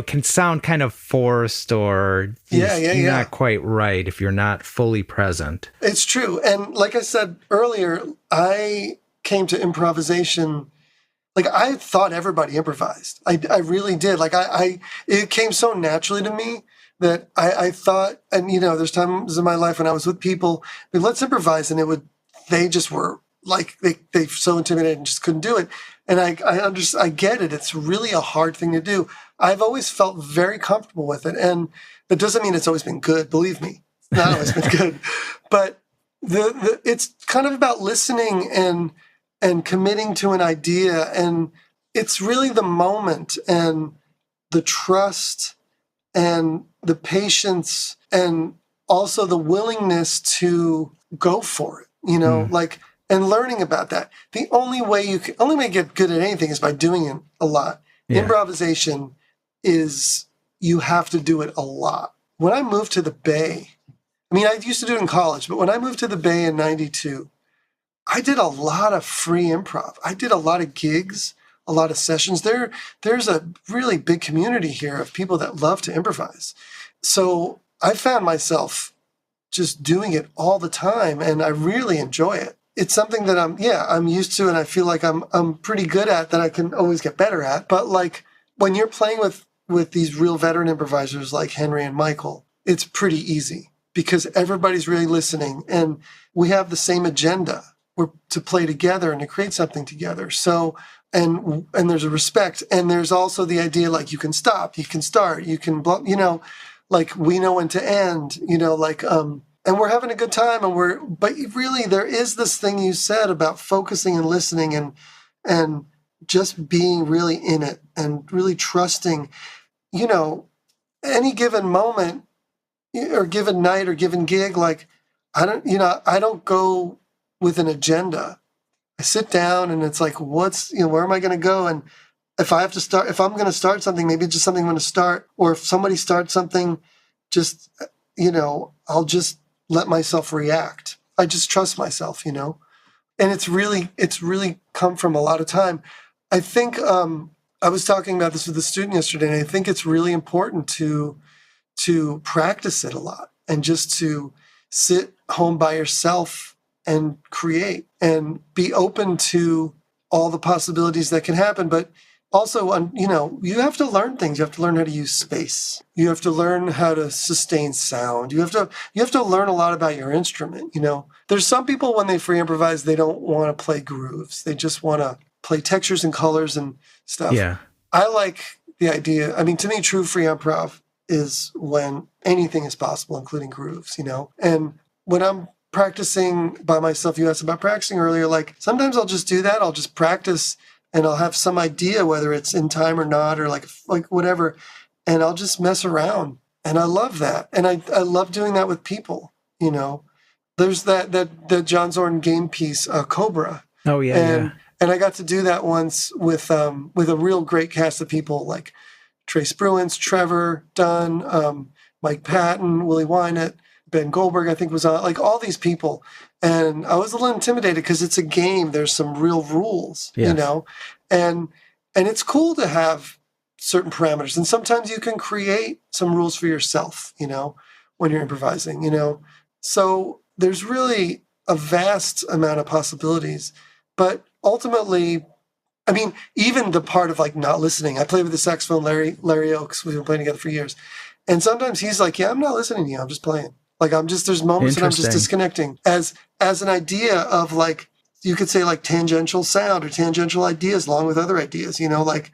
can sound kind of forced or not quite right if you're not fully present. It's true. And like I said earlier, I came to improvisation, like I thought everybody improvised. I really did. Like it came so naturally to me that I thought, and there's times in my life when I was with people, let's improvise, and they just were like, they so intimidated and just couldn't do it. And I get it. It's really a hard thing to do. I've always felt very comfortable with it. And that doesn't mean it's always been good. Believe me, it's not always been good. But it's kind of about listening and committing to an idea. And it's really the moment and the trust and the patience and also the willingness to go for it, and learning about that. The only way you get good at anything is by doing it a lot. Yeah. Improvisation is, you have to do it a lot. When I moved to the Bay, I used to do it in college, but when I moved to the Bay in 92, I did a lot of free improv. I did a lot of gigs, a lot of sessions. There's a really big community here of people that love to improvise. So I found myself just doing it all the time, and I really enjoy it. It's something that I'm used to, and I feel like I'm pretty good at, that I can always get better at. But like when you're playing with these real veteran improvisers like Henry and Michael, it's pretty easy because everybody's really listening, and we have the same agenda. We're to play together and to create something together. So, and there's a respect, and there's also the idea, like, you can stop, you can start, you can like we know when to end, and we're having a good time, but really there is this thing you said about focusing and listening and just being really in it and really trusting, any given moment or given night or given gig. Like, I don't go with an agenda. I sit down and it's like, where am I going to go? And if I'm going to start something, maybe it's just something I'm going to start, or if somebody starts something, just, I'll just let myself react. I just trust myself, and it's really come from a lot of time. I think I was talking about this with a student yesterday, and I think it's really important to practice it a lot and just to sit home by yourself and create and be open to all the possibilities that can happen. But also, you have to learn things. You have to learn how to use space. You have to learn how to sustain sound. You have to learn a lot about your instrument. There's some people when they free improvise, they don't want to play grooves. They just want to play textures and colors and stuff. Yeah. I like the idea. I mean, to me, true free improv is when anything is possible, including grooves, And when I'm practicing by myself, you asked about practicing earlier, like sometimes I'll just do that. I'll just practice and I'll have some idea whether it's in time or not, or like whatever. And I'll just mess around. And I love that. And I love doing that with people, There's that John Zorn game piece, Cobra. Oh, yeah. And I got to do that once with a real great cast of people like Trace Bruins, Trevor Dunn, Mike Patton, Willie Wynett, Ben Goldberg, I think was on, like all these people. And I was a little intimidated because it's a game. There's some real rules, and it's cool to have certain parameters. And sometimes you can create some rules for yourself, when you're improvising, So there's really a vast amount of possibilities. But ultimately, I mean, even the part of like not listening. I played with the saxophone, Larry Oakes. We've been playing together for years. And sometimes he's like, yeah, I'm not listening to you. I'm just playing. Like there's moments that I'm just disconnecting as an idea of like, you could say like tangential sound or tangential ideas along with other ideas, like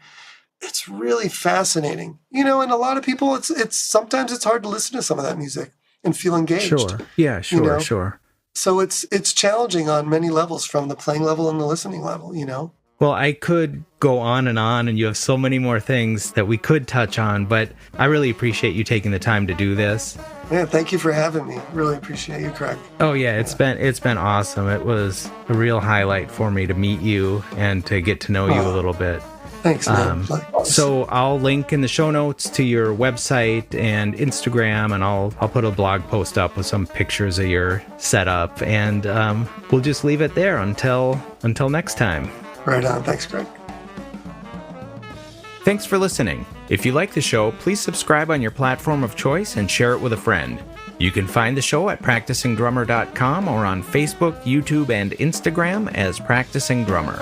it's really fascinating, and a lot of people, it's sometimes it's hard to listen to some of that music and feel engaged. Sure. Yeah, sure, sure. So it's challenging on many levels, from the playing level and the listening level, Well, I could go on, and you have so many more things that we could touch on, but I really appreciate you taking the time to do this. Yeah, thank you for having me. Really appreciate you, Craig. Oh yeah, it's been awesome. It was a real highlight for me to meet you and to get to know you a little bit. Thanks, man. So I'll link in the show notes to your website and Instagram, and I'll put a blog post up with some pictures of your setup, and we'll just leave it there until next time. Right on. Thanks, Craig. Thanks for listening. If you like the show, please subscribe on your platform of choice and share it with a friend. You can find the show at practicingdrummer.com or on Facebook, YouTube, and Instagram as Practicing Drummer.